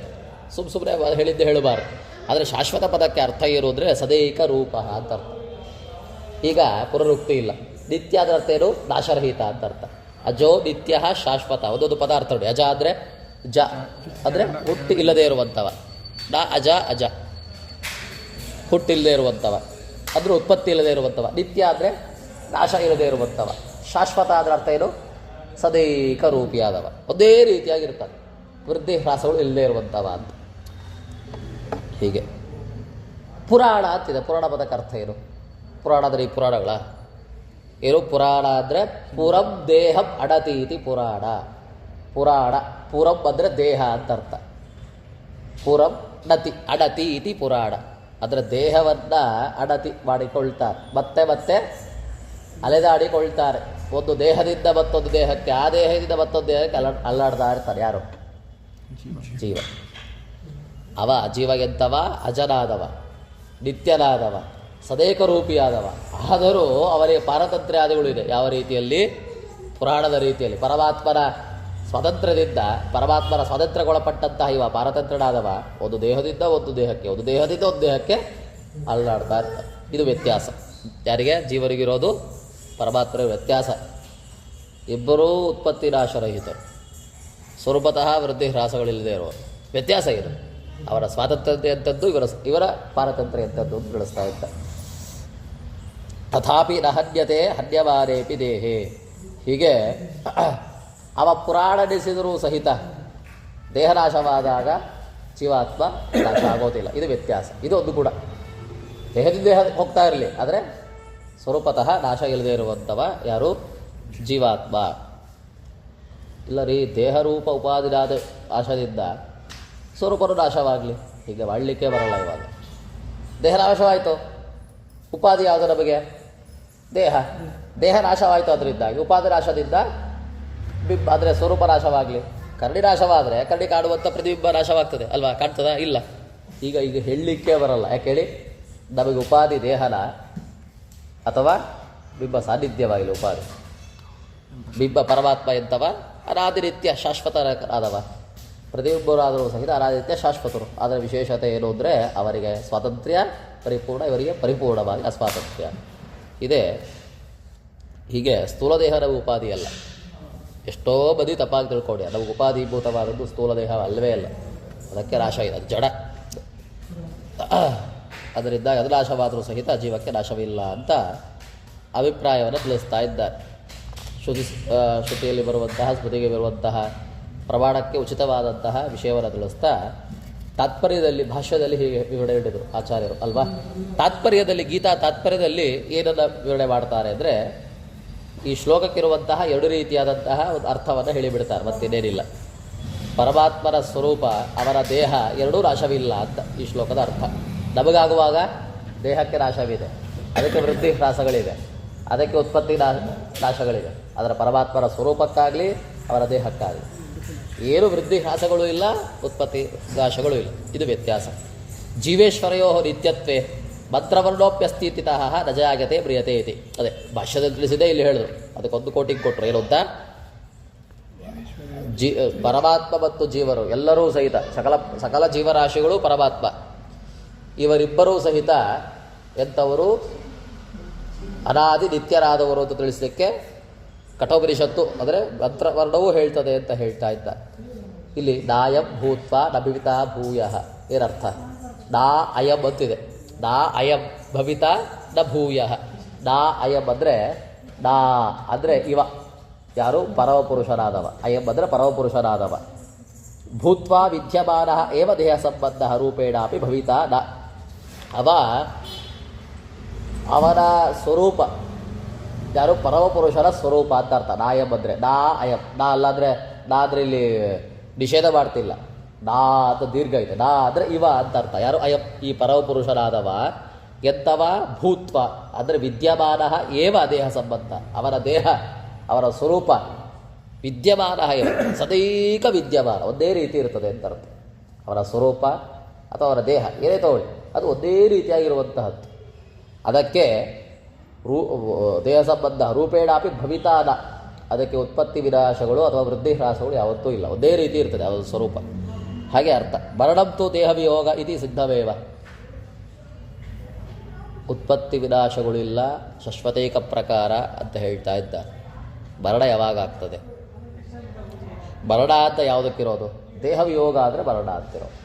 ಸುಮ್ಮನೆ ಹೇಳಿದ್ದೆ ಹೇಳಬಾರ್ದು. ಆದರೆ ಶಾಶ್ವತ ಪದಕ್ಕೆ ಅರ್ಥ ಇರೋದ್ರೆ ಸದೈಕ ರೂಪ ಅಂತ ಅರ್ಥ. ಈಗ ಪುನರುಕ್ತಿ ಇಲ್ಲ. ನಿತ್ಯ ಅದರ ಅರ್ಥ ಏನು? ನಾಶರಹಿತ ಅಂತ ಅರ್ಥ. ಅಜೋ ನಿತ್ಯ ಶಾಶ್ವತ ಒಂದೊಂದು ಪದ ಅರ್ಥ ನೋಡಿ. ಅಜ ಅಂದರೆ ಜ ಅಂದರೆ ಹುಟ್ಟು ಇಲ್ಲದೆ ಇರುವಂಥವ. ಅಜ ಹುಟ್ಟಿಲ್ಲದೆ ಇರುವಂಥವ ಅಂದರೆ ಉತ್ಪತ್ತಿ ಇಲ್ಲದೆ ಇರುವಂಥವ. ನಿತ್ಯ ಅಂದರೆ ನಾಶ ಇಲ್ಲದೆ ಇರುವಂಥವ. ಶಾಶ್ವತ ಅದರ ಅರ್ಥ ಏನು? ಸದೈಕ ರೂಪಿಯಾದವ, ಒಂದೇ ರೀತಿಯಾಗಿರ್ತಾನೆ, ವೃದ್ಧಿ ಹ್ರಾಸಗಳು ಇಲ್ಲದೆ ಇರುವಂಥವ ಅಂತ. ಹೀಗೆ ಪುರಾಣ ಅಂತಿದೆ. ಪುರಾಣ ಪದಕ್ಕೆ ಅರ್ಥ ಏನು? ಪುರಾಣ ಅಂದರೆ ಈ ಪುರಾಣಗಳ ಏನು ಪುರಾಣ ಅಂದರೆ ಪುರಂ ದೇಹಂ ಅಡತಿ ಇತಿ ಪುರಾಣ. ಪುರಾಣ ಪುರಂ ಅಂದರೆ ದೇಹ ಅಂತ ಅರ್ಥ. ಪುರಂ ಅಡತಿ ಇತಿ ಪುರಾಣ. ಅದರ ದೇಹವನ್ನು ಅಡತಿ ಮಾಡಿಕೊಳ್ತಾರೆ, ಮತ್ತೆ ಮತ್ತೆ ಅಲೆದಾಡಿಕೊಳ್ತಾರೆ. ಒಂದು ದೇಹದಿಂದ ಮತ್ತೊಂದು ದೇಹಕ್ಕೆ, ಆ ದೇಹದಿಂದ ಮತ್ತೊಂದು ದೇಹಕ್ಕೆ ಅಲ್ಲಾಡ್ತಾ ಇರ್ತಾರೆ. ಯಾರು? ಜೀವ. ಅವ ಜೀವಗೆಂತವ, ಅಜನಾದವ, ನಿತ್ಯನಾದವ, ಸದೇಕರೂಪಿಯಾದವ. ಆದರೂ ಅವರಿಗೆ ಪಾರತಂತ್ರ್ಯಾದಿಗಳು ಇದೆ. ಯಾವ ರೀತಿಯಲ್ಲಿ? ಪುರಾಣದ ರೀತಿಯಲ್ಲಿ. ಪರಮಾತ್ಮನ ಸ್ವಾತಂತ್ರ್ಯಕ್ಕೊಳಪಟ್ಟಂತಹ ಇವ ಪಾರತಂತ್ರನಾದವ ಒಂದು ದೇಹದಿಂದ ಒಂದು ದೇಹಕ್ಕೆ, ಒಂದು ದೇಹದಿಂದ ಒಂದು ದೇಹಕ್ಕೆ ಅಲ್ಲಾಡ್ತಾ ಇರ್ತಾರೆ. ಇದು ವ್ಯತ್ಯಾಸ. ಯಾರಿಗೆ? ಜೀವರಿಗಿರೋದು, ಪರಮಾತ್ಮರ ವ್ಯತ್ಯಾಸ. ಇಬ್ಬರೂ ಉತ್ಪತ್ತಿ ನಾಶರಹಿತರು, ಸ್ವರೂಪತಃ ವೃದ್ಧಿ ಹ್ರಾಸಗಳಿಲ್ಲದೆ ಇರುವರು. ವ್ಯತ್ಯಾಸ ಇದು. ಅವರ ಸ್ವಾತಂತ್ರ್ಯ ಎಂಥದ್ದು, ಇವರ ಪಾರತಂತ್ರ್ಯ ಎಂಥದ್ದು ಅಂತ ತಿಳಿಸ್ತಾ ಇದ್ದಾರೆ. ತಥಾಪಿ ನ ಹನ್ಯತೆ ಹನ್ಯಮಾನೇಪಿ ದೇಹೇ. ಹೀಗೆ ಅವ ಪುರಾಣನಿಸಿದರೂ ಸಹಿತ ದೇಹನಾಶವಾದಾಗ ಜೀವಾತ್ಮ ನಾಶ ಆಗೋದಿಲ್ಲ. ಇದು ವ್ಯತ್ಯಾಸ. ಇದು ಒಂದು ಗುಣ. ದೇಹದಿಂದ ದೇಹ ಹೋಗ್ತಾ ಇರಲಿ, ಆದರೆ ಸ್ವರೂಪತಃ ನಾಶ ಇಲ್ಲದೆ ಇರುವಂಥವ ಯಾರು? ಜೀವಾತ್ಮ. ಇಲ್ಲ ರೀ, ದೇಹರೂಪ ಉಪಾದಿನಾದ ನಾಶದಿಂದ ಸ್ವರೂಪರು ನಾಶವಾಗಲಿ, ಹೀಗೆ ಮಾಡಲಿಕ್ಕೆ ಬರಲ್ಲ. ಇವಾಗ ದೇಹ ನಾಶವಾಯಿತು, ಉಪಾಧಿ ಯಾವುದು ನಮಗೆ? ದೇಹ ನಾಶವಾಯಿತು. ಅದರಿಂದಾಗಿ ಉಪಾಧಿ ನಾಶದಿಂದ ಆದರೆ ಸ್ವರೂಪ ನಾಶವಾಗಲಿ. ಕರಡಿ ನಾಶವಾದರೆ ಕರಡಿ ಕಾಡುವಂಥ ಪ್ರತಿಬಿಂಬ ನಾಶವಾಗ್ತದೆ ಅಲ್ವಾ? ಕಾಣ್ತದ? ಇಲ್ಲ. ಈಗ ಹೇಳಲಿಕ್ಕೆ ಬರಲ್ಲ. ಯಾಕೆ ಹೇಳಿ? ನಮಗೆ ಉಪಾಧಿ ದೇಹನ ಅಥವಾ ಬಿಂಬ ಸಾನ್ನಿಧ್ಯವಾಗಿಲ್ಲ. ಉಪಾಧಿ ಬಿಂಬ ಪರಮಾತ್ಮ ಎಂತವ? ಅನಾದಿನಿತ್ಯ ಶಾಶ್ವತರಾದವ. ಪ್ರತಿಯೊಬ್ಬರಾದರೂ ಸಹಿತ ಅನಾದಿತ್ಯ ಶಾಶ್ವತರು. ಅದರ ವಿಶೇಷತೆ ಏನು ಅಂದರೆ ಅವರಿಗೆ ಸ್ವಾತಂತ್ರ್ಯ ಪರಿಪೂರ್ಣ, ಇವರಿಗೆ ಪರಿಪೂರ್ಣವಾಗಿ ಅಸ್ವಾತಂತ್ರ್ಯ ಇದೆ. ಹೀಗೆ ಸ್ಥೂಲ ದೇಹದ ಉಪಾಧಿ ಅಲ್ಲ. ಎಷ್ಟೋ ಬದಿ ತಪ್ಪಾಗಿ ತಿಳ್ಕೊಳ್ಳಿ. ನಮಗೆ ಉಪಾಧಿಭೂತವಾದದ್ದು ಸ್ಥೂಲ ದೇಹ ಅಲ್ಲವೇ ಅಲ್ಲ. ಅದಕ್ಕೆ ನಾಶ ಇದೆ, ಅದು ಜಡ. ಅದರಿಂದ ಅದು ನಾಶವಾದರೂ ಸಹಿತ ಜೀವಕ್ಕೆ ನಾಶವಿಲ್ಲ ಅಂತ ಅಭಿಪ್ರಾಯವನ್ನು ತಿಳಿಸ್ತಾ ಇದ್ದಾರೆ. ಶ್ರುತಿಯಲ್ಲಿ ಬರುವಂತಹ, ಸ್ಮೃತಿಗೆ ಬರುವಂತಹ ಪ್ರಮಾಣಕ್ಕೆ ಉಚಿತವಾದಂತಹ ವಿಷಯವನ್ನು ತಿಳಿಸ್ತಾ ತಾತ್ಪರ್ಯದಲ್ಲಿ, ಭಾಷ್ಯದಲ್ಲಿ ಹೀಗೆ ವಿವರಣೆ ನೀಡಿದರು ಆಚಾರ್ಯರು ಅಲ್ವಾ? ತಾತ್ಪರ್ಯದಲ್ಲಿ, ಗೀತಾ ತಾತ್ಪರ್ಯದಲ್ಲಿ ಏನನ್ನು ವಿವರಣೆ ಮಾಡ್ತಾರೆ ಅಂದರೆ, ಈ ಶ್ಲೋಕಕ್ಕಿರುವಂತಹ ಎರಡು ರೀತಿಯಾದಂತಹ ಒಂದು ಅರ್ಥವನ್ನು ಹೇಳಿಬಿಡ್ತಾರೆ, ಮತ್ತಿನ್ನೇನಿಲ್ಲ. ಪರಮಾತ್ಮನ ಸ್ವರೂಪ, ಅವರ ದೇಹ ಎರಡೂ ನಾಶವಿಲ್ಲ ಅಂತ ಈ ಶ್ಲೋಕದ ಅರ್ಥ. ನಮಗಾಗುವಾಗ ದೇಹಕ್ಕೆ ನಾಶವಿದೆ, ಅದಕ್ಕೆ ವೃದ್ಧಿ ಹ್ರಾಸಗಳಿವೆ, ಅದಕ್ಕೆ ಉತ್ಪತ್ತಿ ನಾಶಗಳಿವೆ. ಅದರ ಪರಮಾತ್ಮನ ಸ್ವರೂಪಕ್ಕಾಗಲಿ ಅವರ ದೇಹಕ್ಕಾಗಲಿ ಏನು ವೃದ್ಧಿ ಹ್ರಾಸಗಳು ಇಲ್ಲ, ಉತ್ಪತ್ತಿ ನಾಶಗಳು ಇಲ್ಲ. ಇದು ವ್ಯತ್ಯಾಸ. ಜೀವೇಶ್ವರಯೋ ನಿತ್ಯತ್ವೇ ಮಂತ್ರವರ್ಣೋಪ್ಯಸ್ಥಿತಿತಃ ನಜಾಗತೆ ಪ್ರಿಯತೆ ಇತಿ. ಅದೇ ಭಾಷ್ಯದಲ್ಲಿ ತಿಳಿಸಿದೆ, ಇಲ್ಲಿ ಹೇಳಿದ್ರು. ಅದಕ್ಕೊಂದು ಕೋಟಿಂಗ್ ಕೊಟ್ಟರು. ಏನು ಅಂತ? ಪರಮಾತ್ಮ ಮತ್ತು ಜೀವರು ಎಲ್ಲರೂ ಸಹಿತ, ಸಕಲ ಜೀವರಾಶಿಗಳು ಪರಮಾತ್ಮ, ಇವರಿಬ್ಬರೂ ಸಹಿತ ಎಂಥವರು? ಅನಾದಿ ನಿತ್ಯರಾದವರು ಅಂತ ತಿಳಿಸಲಿಕ್ಕೆ ಕಠೋಪನಿಷತ್ತು ಅಂದರೆ ಮಂತ್ರವರ್ಣವೂ ಹೇಳ್ತದೆ ಅಂತ ಹೇಳ್ತಾ ಇದ್ದ. ಇಲ್ಲಿ ನಾಯಂ ಭೂತ್ವ ನಭಿವಿತಾ ಭೂಯಃ. ಏನರ್ಥ? ನಾ ಅಯಂ ಅಂತಿದೆ. ನಾ ಅಯಂ ಭವಿತಾ ನ ಭೂಯಃ. ನಾ ಅಯಂ ಅಂದರೆ, ನಾ ಅಂದರೆ ಇವ, ಯಾರು? ಪರಮಪುರುಷನಾದವ. ಅಯಂ ಅಂದರೆ ಪರಮಪುರುಷನಾದವ. ಭೂತ್ವ ವಿದ್ಯಮಾನ ಏವ ದೇಹ ಸಂಬಂಧ ರೂಪೇಣಾಪಿ ಭವಿತಾ ನ. ಅವನ ಸ್ವರೂಪ ಯಾರು? ಪರಮಪುರುಷನ ಸ್ವರೂಪ ಅಂತ ಅರ್ಥ. ನಾಯಂ ಅಂದರೆ ನಾ ಅಯಂ. ನಾ ಅಲ್ಲ ಅಂದರೆ, ನಾ ಅಂದರೆ ಇಲ್ಲಿ ನಿಷೇಧ ಮಾಡ್ತಿಲ್ಲ. ನಾ ಅಂತ ದೀರ್ಘ ಇದೆ. ನಾ ಅಂದರೆ ಇವ ಅಂತ ಅರ್ಥ. ಯಾರು? ಅಯಂ, ಈ ಪರಮಪುರುಷನಾದವ. ಎಂತವ? ಭೂತ್ವ ಅಂದರೆ ವಿದ್ಯಮಾನ ಏವ ದೇಹ ಸಂಬಂಧ. ಅವನ ದೇಹ, ಅವರ ಸ್ವರೂಪ ವಿದ್ಯಮಾನ ಇವ, ಸದೈಕ ವಿದ್ಯಮಾನ, ಒಂದೇ ರೀತಿ ಇರ್ತದೆ ಅಂತ ಅರ್ಥ. ಅವರ ಸ್ವರೂಪ ಅಥವಾ ಅವರ ದೇಹ ಏನೇ ತಗೊಳ್ಳಿ, ಅದು ಒಂದೇ ರೀತಿಯಾಗಿರುವಂತಹದ್ದು. ಅದಕ್ಕೆ ದೇಹ ಸಂಬಂಧ ರೂಪೇಣಾಪಿ ಭವಿತಾನ. ಅದಕ್ಕೆ ಉತ್ಪತ್ತಿ ವಿನಾಶಗಳು ಅಥವಾ ವೃದ್ಧಿ ಹ್ರಾಸಗಳು ಯಾವತ್ತೂ ಇಲ್ಲ, ಒಂದೇ ರೀತಿ ಇರ್ತದೆ ಅವರ ಸ್ವರೂಪ. ಹಾಗೆ ಅರ್ಥ. ಮರಣಂತು ದೇಹ ವಿಯೋಗ ಇತಿ ಸಿದ್ಧವೇವ. ಉತ್ಪತ್ತಿ ವಿನಾಶಗಳು ಇಲ್ಲ, ಶಾಶ್ವತೈಕ ಪ್ರಕಾರ ಅಂತ ಹೇಳ್ತಾ ಇದ್ದಾರೆ. ಮರಣ ಯಾವಾಗ ಆಗ್ತದೆ? ಮರಣ ಅಂತ ಯಾವುದಕ್ಕಿರೋದು? ದೇಹ ವಿಯೋಗ ಆದರೆ ಮರಣ ಅಂತಿರೋದು.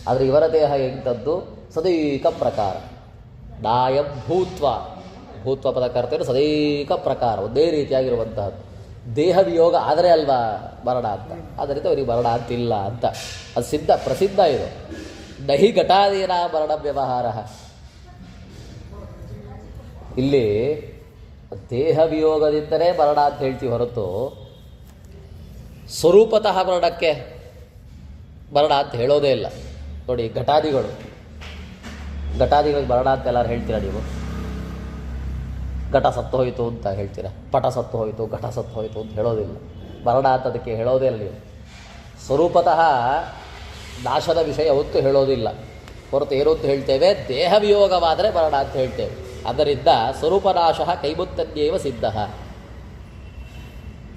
ಆದರೆ ಇವರ ದೇಹ ಎಂಥದ್ದು? ಸದೈಕ ಪ್ರಕಾರ. ನಾಯಂ ಭೂತ್ವ, ಭೂತ್ವ ಪದಕರ್ತೇನು ಸದೈಕ ಪ್ರಕಾರ, ಒಂದೇ ರೀತಿಯಾಗಿರುವಂತಹದ್ದು. ದೇಹ ವಿಯೋಗ ಆದರೆ ಅಲ್ವಾ ಮರಣ ಅಂತ. ಆದ್ದರಿಂದ ಅವರಿಗೆ ಮರಣ ಅಂತಿಲ್ಲ ಅಂತ ಅದು ಪ್ರಸಿದ್ಧ ಇದು. ನಹಿ ಘಟಾದೀನ ಮರಣ ವ್ಯವಹಾರ. ಇಲ್ಲಿ ದೇಹ ವಿಯೋಗದಿಂದಲೇ ಮರಣ ಅಂತ ಹೇಳ್ತೀವಿ ಹೊರತು ಸ್ವರೂಪತಃ ಮರಣಕ್ಕೆ ಮರಣ ಅಂತ ಹೇಳೋದೇ ಇಲ್ಲ. ನೋಡಿ, ಘಟಾದಿಗಳಿಗೆ ಮರಣ ಅಂತ ಎಲ್ಲರೂ ಹೇಳ್ತೀರಾ ನೀವು? ಘಟ ಸತ್ತು ಹೋಯಿತು ಅಂತ ಹೇಳ್ತೀರಾ, ಪಟ ಸತ್ತು ಹೋಯಿತು, ಘಟ ಸತ್ತು ಹೋಯಿತು ಅಂತ ಹೇಳೋದಿಲ್ಲ. ಮರಣ ಅಂತ ಅದಕ್ಕೆ ಹೇಳೋದೇ ಇಲ್ಲ ನೀವು. ಸ್ವರೂಪತಃ ನಾಶದ ವಿಷಯ ಯಾವತ್ತೂ ಹೇಳೋದಿಲ್ಲ ಹೊರತು ಏನು ಅಂತ ಹೇಳ್ತೇವೆ? ದೇಹ ವಿಯೋಗವಾದರೆ ಮರಣ ಅಂತ ಹೇಳ್ತೇವೆ. ಅದರಿಂದ ಸ್ವರೂಪನಾಶ ಕೈಮುತ್ತನ್ಯೇವ ಸಿದ್ಧ.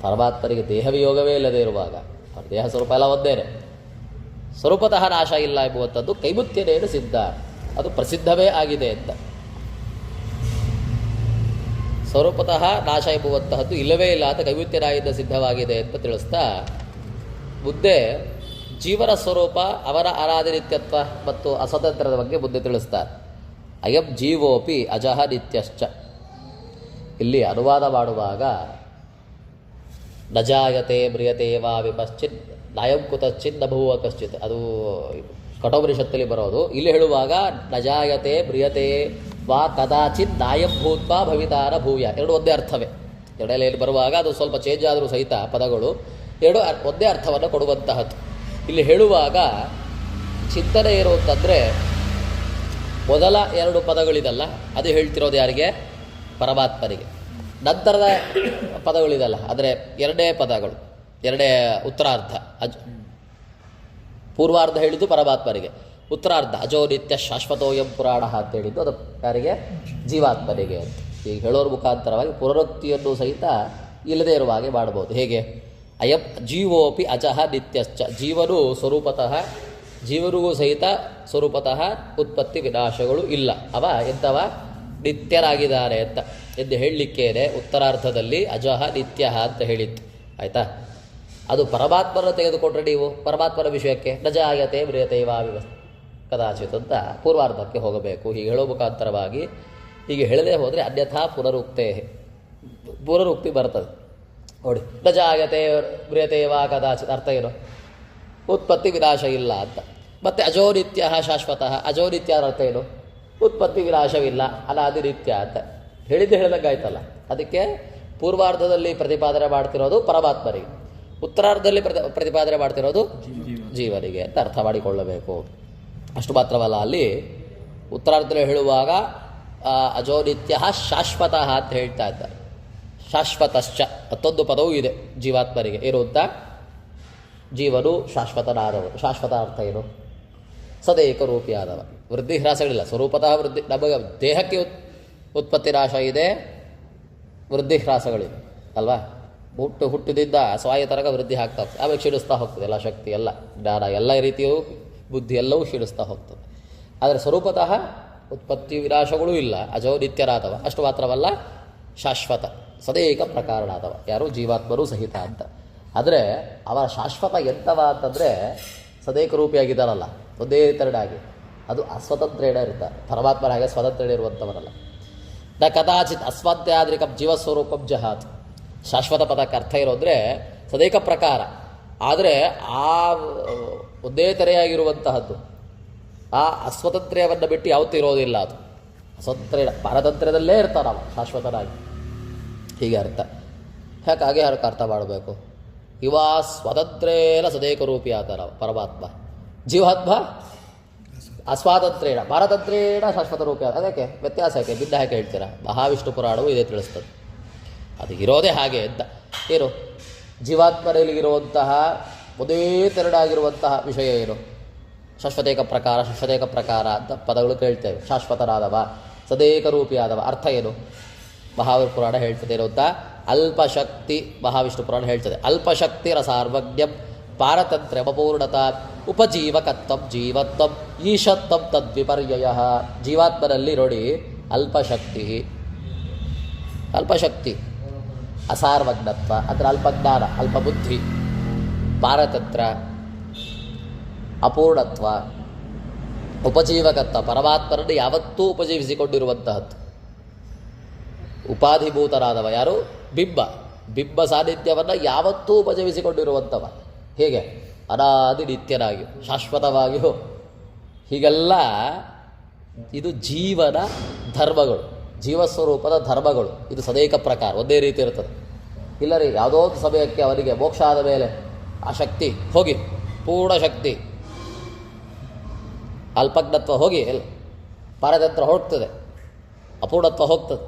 ಪರಮಾತ್ಮನಿಗೆ ದೇಹ ವಿಯೋಗವೇ ಇಲ್ಲದೆ ಇರುವಾಗ ದೇಹ ಸ್ವರೂಪ ಎಲ್ಲ ಒಂದೇನೆ, ಸ್ವರೂಪತಃ ನಾಶ ಇಲ್ಲ ಎಂಬುವಂಥದ್ದು ಕೈಮುತ್ಯನೇನು ಸಿದ್ಧ, ಅದು ಪ್ರಸಿದ್ಧವೇ ಆಗಿದೆ ಅಂತ. ಸ್ವರೂಪತಃ ನಾಶ ಎಂಬುವಂತಹದ್ದು ಇಲ್ಲವೇ ಇಲ್ಲ ಅಂತ ಕೈಮುತ್ಯನಾಗಿದ್ದ ಸಿದ್ಧವಾಗಿದೆ ಅಂತ ತಿಳಿಸ್ತಾ ಮುಂದೆ ಜೀವನ ಸ್ವರೂಪ, ಅವರ ಅನಾದಿನಿತ್ಯತ್ವ ಮತ್ತು ಅಸ್ವತಂತ್ರದ ಬಗ್ಗೆ ಮುಂದೆ ತಿಳಿಸ್ತಾರೆ. ಅಯಂ ಜೀವೋಪಿ ಅಜಃ ನಿತ್ಯಶ್ಚ. ಇಲ್ಲಿ ಅನುವಾದ ಮಾಡುವಾಗ ನಜಾಯತೆ ಮ್ರಿಯತೆ ವಾ ವಿಪಶ್ಚಿತ್ ನಾಯಂ ಕುತಶ್ಚಿತ್ ನಭುವ ಕಶ್ಚಿತ್, ಅದು ಕಠೋಪನಿಷತ್ತಲ್ಲಿ ಬರೋದು. ಇಲ್ಲಿ ಹೇಳುವಾಗ ನಜಾಯತೆ ಮ್ರಿಯತೆ ವಾ ಕದಾಚಿತ್ ನಾಯಂ ಭೂತ್ವಾ ಭವಿತಾರ ಭೂಯ, ಎರಡು ಒಂದೇ ಅರ್ಥವೇ. ಎರಡಲ್ಲಿ ಬರುವಾಗ ಅದು ಸ್ವಲ್ಪ ಚೇಂಜ್ ಆದರೂ ಸಹಿತ ಪದಗಳು ಎರಡು ಒಂದೇ ಅರ್ಥವನ್ನು ಕೊಡುವಂತಹದ್ದು. ಇಲ್ಲಿ ಹೇಳುವಾಗ ಚಿಂತನೆ ಏನು ಅಂತಂದರೆ, ಮೊದಲ ಎರಡು ಪದಗಳಿದಲ್ಲ ಅದು ಹೇಳ್ತಿರೋದು ಯಾರಿಗೆ? ಪರಮಾತ್ಮನಿಗೆ. ನಂತರದ ಪದಗಳಿದಲ್ಲ ಆದರೆ ಎರಡೇ ಪದಗಳು, ಎರಡೇ ಉತ್ತರಾರ್ಧ. ಪೂರ್ವಾರ್ಧ ಹೇಳಿದ್ದು ಪರಮಾತ್ಮನಿಗೆ, ಉತ್ತರಾರ್ಧ ಅಜೋ ನಿತ್ಯ ಶಾಶ್ವತೋಯಂ ಪುರಾಣ ಅಂತ ಹೇಳಿದ್ದು ಅದು ಯಾರಿಗೆ? ಜೀವಾತ್ಮನಿಗೆ ಅಂತ. ಈಗ ಹೇಳೋರ ಮುಖಾಂತರವಾಗಿ ಪುನರುಕ್ತಿಯನ್ನು ಸಹಿತ ಇಲ್ಲದೇ ಇರುವ ಹಾಗೆ ಮಾಡಬಹುದು. ಹೇಗೆ? ಅಯಂ ಜೀವೋಪಿ ಅಜಃ ನಿತ್ಯಶ್ಚ. ಜೀವನು ಸ್ವರೂಪತಃ, ಜೀವನಿಗೂ ಸಹಿತ ಸ್ವರೂಪತಃ ಉತ್ಪತ್ತಿ ವಿನಾಶಗಳು ಇಲ್ಲ. ಅವ ಎಂಥವ? ನಿತ್ಯರಾಗಿದ್ದಾರೆ ಅಂತ ಎಂದು ಹೇಳಲಿಕ್ಕೇನೆ ಉತ್ತರಾರ್ಧದಲ್ಲಿ ಅಜಃ ನಿತ್ಯ ಅಂತ ಹೇಳಿತ್ತು. ಆಯಿತಾ? ಅದು ಪರಮಾತ್ಮನ ತೆಗೆದುಕೊಂಡ್ರೆ ನೀವು ಪರಮಾತ್ಮನ ವಿಷಯಕ್ಕೆ ನಜಾಯತೆ ಮ್ರಿಯತೆ ವಾ ಕದಾಚಿತ್ ಅಂತ ಪೂರ್ವಾರ್ಧಕ್ಕೆ ಹೋಗಬೇಕು. ಹೀಗೆ ಹೇಳೋ ಮುಖಾಂತರವಾಗಿ ಹೀಗೆ ಹೇಳದೇ ಹೋದರೆ ಅನ್ಯಥಾ ಪುನರುಕ್ತಿ ಬರ್ತದೆ. ನೋಡಿ, ನಜಾಯತೆ ಮ್ರಿಯತೆ ವಾ ಕದಾಚಿತ್ ಅರ್ಥ ಏನು? ಉತ್ಪತ್ತಿ ವಿನಾಶ ಇಲ್ಲ ಅಂತ. ಮತ್ತು ಅಜೋನಿತ್ಯ ಶಾಶ್ವತಃ, ಅಜೋನಿತ್ಯ ಅರ್ಥ ಏನು? ಉತ್ಪತ್ತಿ ವಿನಾಶವಿಲ್ಲ, ಅನಾದಿನಿತ್ಯ ಅಂತ ಹೇಳಿದಂಗೆ ಆಯ್ತಲ್ಲ. ಅದಕ್ಕೆ ಪೂರ್ವಾರ್ಧದಲ್ಲಿ ಪ್ರತಿಪಾದನೆ ಮಾಡ್ತಿರೋದು ಪರಮಾತ್ಮನಿಗೆ, ಉತ್ತರಾರ್ಧದಲ್ಲಿ ಪ್ರತಿಪಾದನೆ ಮಾಡ್ತಿರೋದು ಜೀವನಿಗೆ ಅಂತ ಅರ್ಥ ಮಾಡಿಕೊಳ್ಳಬೇಕು. ಅಷ್ಟು ಮಾತ್ರವಲ್ಲ, ಅಲ್ಲಿ ಉತ್ತರಾರ್ಧದಲ್ಲಿ ಹೇಳುವಾಗ ಅಜೋನಿತ್ಯ ಶಾಶ್ವತಃ ಅಂತ ಹೇಳ್ತಾ ಇದ್ದಾರೆ. ಶಾಶ್ವತಶ್ಚ ಮತ್ತೊಂದು ಪದವೂ ಇದೆ ಜೀವಾತ್ಮನಿಗೆ. ಏನು ಅಂತ? ಜೀವನು ಶಾಶ್ವತನಾದವನು. ಶಾಶ್ವತ ಅರ್ಥ ಏನು? ಸದೇಕ ರೂಪಿಯಾದವ. ವೃದ್ಧಿ ಹ್ರಾಸಗಳಿಲ್ಲ. ಸ್ವರೂಪತಃ ವೃದ್ಧಿ, ನಮಗೆ ದೇಹಕ್ಕೆ ಉತ್ಪತ್ತಿ ನಾಶ ಇದೆ, ವೃದ್ಧಿ ಹ್ರಾಸಗಳಿದೆ ಅಲ್ವಾ? ಹುಟ್ಟಿದಿಂದ ಸ್ವಾಯ ತನಕ ವೃದ್ಧಿ ಆಗ್ತಾ ಹೋಗ್ತದೆ, ಆಮೇಲೆ ಕ್ಷೀಣಿಸ್ತಾ ಹೋಗ್ತದೆ. ಎಲ್ಲ ಶಕ್ತಿ, ಎಲ್ಲ ಜ್ಞಾನ, ಎಲ್ಲ ರೀತಿಯೂ ಬುದ್ಧಿ ಎಲ್ಲವೂ ಕ್ಷೀಣಿಸ್ತಾ ಹೋಗ್ತದೆ. ಆದರೆ ಸ್ವರೂಪತಃ ಉತ್ಪತ್ತಿ ವಿನಾಶಗಳೂ ಇಲ್ಲ, ಅಜೋ ನಿತ್ಯರಾದವ. ಅಷ್ಟು ಮಾತ್ರವಲ್ಲ, ಶಾಶ್ವತ ಸದೇಕ ಪ್ರಕಾರನಾದವ. ಯಾರು? ಜೀವಾತ್ಮರೂ ಸಹಿತ ಅಂತ. ಆದರೆ ಅವರ ಶಾಶ್ವತ ಎಂಥವ ಅಂತಂದರೆ ಸದೇಕ ರೂಪಿಯಾಗಿದ್ದಾರಲ್ಲ, ಒಂದೇ ತೆರಡಾಗಿ, ಅದು ಅಸ್ವತಂತ್ರೇಣ ಇರ್ತಾರೆ. ಪರಮಾತ್ಮನ ಹಾಗೆ ಸ್ವತಂತ್ರ ಇರುವಂಥವರಲ್ಲ. ನ ಕದಾಚಿತ್ ಅಸ್ಮತ್ಯಾದ್ರಿಕಂ ಜೀವಸ್ವರೂಪಂ ಜಹಾತ್. ಶಾಶ್ವತ ಪದಕ್ಕೆ ಅರ್ಥ ಇರೋದ್ರೆ ಸದೇಕ ಪ್ರಕಾರ. ಆದರೆ ಆ ಒಂದೇ ತೆರೆಯಾಗಿರುವಂತಹದ್ದು, ಆ ಅಸ್ವತಂತ್ರ್ಯವನ್ನು ಬಿಟ್ಟು ಯಾವತ್ತೂ ಇರೋದಿಲ್ಲ. ಅದು ಸ್ವತಂತ್ರ ಪಾರತಂತ್ರ್ಯದಲ್ಲೇ ಇರ್ತಾನೆ ಅವ ಶಾಶ್ವತನಾಗಿ. ಹೀಗೆ ಅರ್ಥ. ಹಾಗಾಗಿ ಅದಕ್ಕೆ ಅರ್ಥ ಮಾಡಬೇಕು. ಇವ ಸ್ವತಂತ್ರೇನ ಸದೇಕ ರೂಪಿ ಆತನ ಪರಮಾತ್ಮ. ಜೀವಾತ್ಮ ಅಸ್ವಾತಂತ್ರ್ಯೇಣ ಪಾರತಂತ್ರ್ಯೇಣ ಶಾಶ್ವತ ರೂಪಿ ಆತ. ಅದಕ್ಕೆ ವ್ಯತ್ಯಾಸ ಯಾಕೆ? ಭಿನ್ನ ಯಾಕೆ ಹೇಳ್ತೀರಾ? ಮಹಾವಿಷ್ಣು ಪುರಾಣವು ಇದೇ ತಿಳಿಸ್ತದೆ. ಅದು ಇರೋದೇ ಹಾಗೆ ಅಂತ. ಏನು? ಜೀವಾತ್ಮರಲ್ಲಿರುವಂತಹ ಒಂದೇ ತೆರಡಾಗಿರುವಂತಹ ವಿಷಯ ಏನು? ಶಾಶ್ವತೇಕ ಪ್ರಕಾರ, ಶಾಶ್ವತೇಕ ಪ್ರಕಾರ ಅಂತ ಪದಗಳು ಕೇಳ್ತೇವೆ. ಶಾಶ್ವತನಾದವ, ಸದೇಕ ರೂಪಿಯಾದವ. ಅರ್ಥ ಏನು? ಮಹಾವಿಷ್ಣು ಪುರಾಣ ಹೇಳ್ತದೆ ಏನು ಅಂತ? ಅಲ್ಪಶಕ್ತಿ. ಮಹಾವಿಷ್ಣು ಪುರಾಣ ಹೇಳ್ತದೆ ಅಲ್ಪಶಕ್ತಿ ರಸಾರ್ವಜ್ಞಂ ಪಾರತಂತ್ರ್ಯ ಅಪೂರ್ಣತ ಉಪಜೀವಕತ್ವಂ ಜೀವತ್ವಂ ಈಶತ್ವಂ ತದ್ವಿಪರ್ಯಯ. ಜೀವಾತ್ಮನಲ್ಲಿ ನೋಡಿ, ಅಲ್ಪಶಕ್ತಿ ಅಸಾರ್ವಜ್ಞತ್ವ ಅಂದರೆ ಅಲ್ಪಜ್ಞಾನ, ಅಲ್ಪಬುದ್ಧಿ, ಪಾರತಂತ್ರ, ಅಪೂರ್ಣತ್ವ, ಉಪಜೀವಕತ್ವ. ಪರಮಾತ್ಮರನ್ನು ಯಾವತ್ತೂ ಉಪಜೀವಿಸಿಕೊಂಡಿರುವಂತಹದ್ದು. ಉಪಾಧಿಭೂತರಾದವ ಯಾರು? ಬಿಂಬ ಸಾನ್ನಿಧ್ಯವನ್ನು ಯಾವತ್ತೂ ಉಪಜೀವಿಸಿಕೊಂಡಿರುವಂಥವ. ಹೇಗೆ? ಅನಾದಿ ನಿತ್ಯನಾಗಿಯೂ ಶಾಶ್ವತವಾಗಿಯೂ. ಹೀಗೆಲ್ಲ ಇದು ಜೀವನ ಧರ್ಮಗಳು, ಜೀವಸ್ವರೂಪದ ಧರ್ಮಗಳು ಇದು ಸದೇಕ ಪ್ರಕಾರ ಒಂದೇ ರೀತಿ ಇರ್ತದೆ. ಇಲ್ಲ ರೀ, ಯಾವುದೋ ಒಂದು ಸಮಯಕ್ಕೆ ಅವರಿಗೆ ಮೋಕ್ಷ ಆದ ಮೇಲೆ ಆ ಶಕ್ತಿ ಹೋಗಿ, ಪೂರ್ಣ ಶಕ್ತಿ ಅಲ್ಪಜ್ಞತ್ವ ಹೋಗಿ ಎಲ್ಲ ಪಾರತಂತ್ರ ಹೋಗ್ತದೆ, ಅಪೂರ್ಣತ್ವ ಹೋಗ್ತದೆ.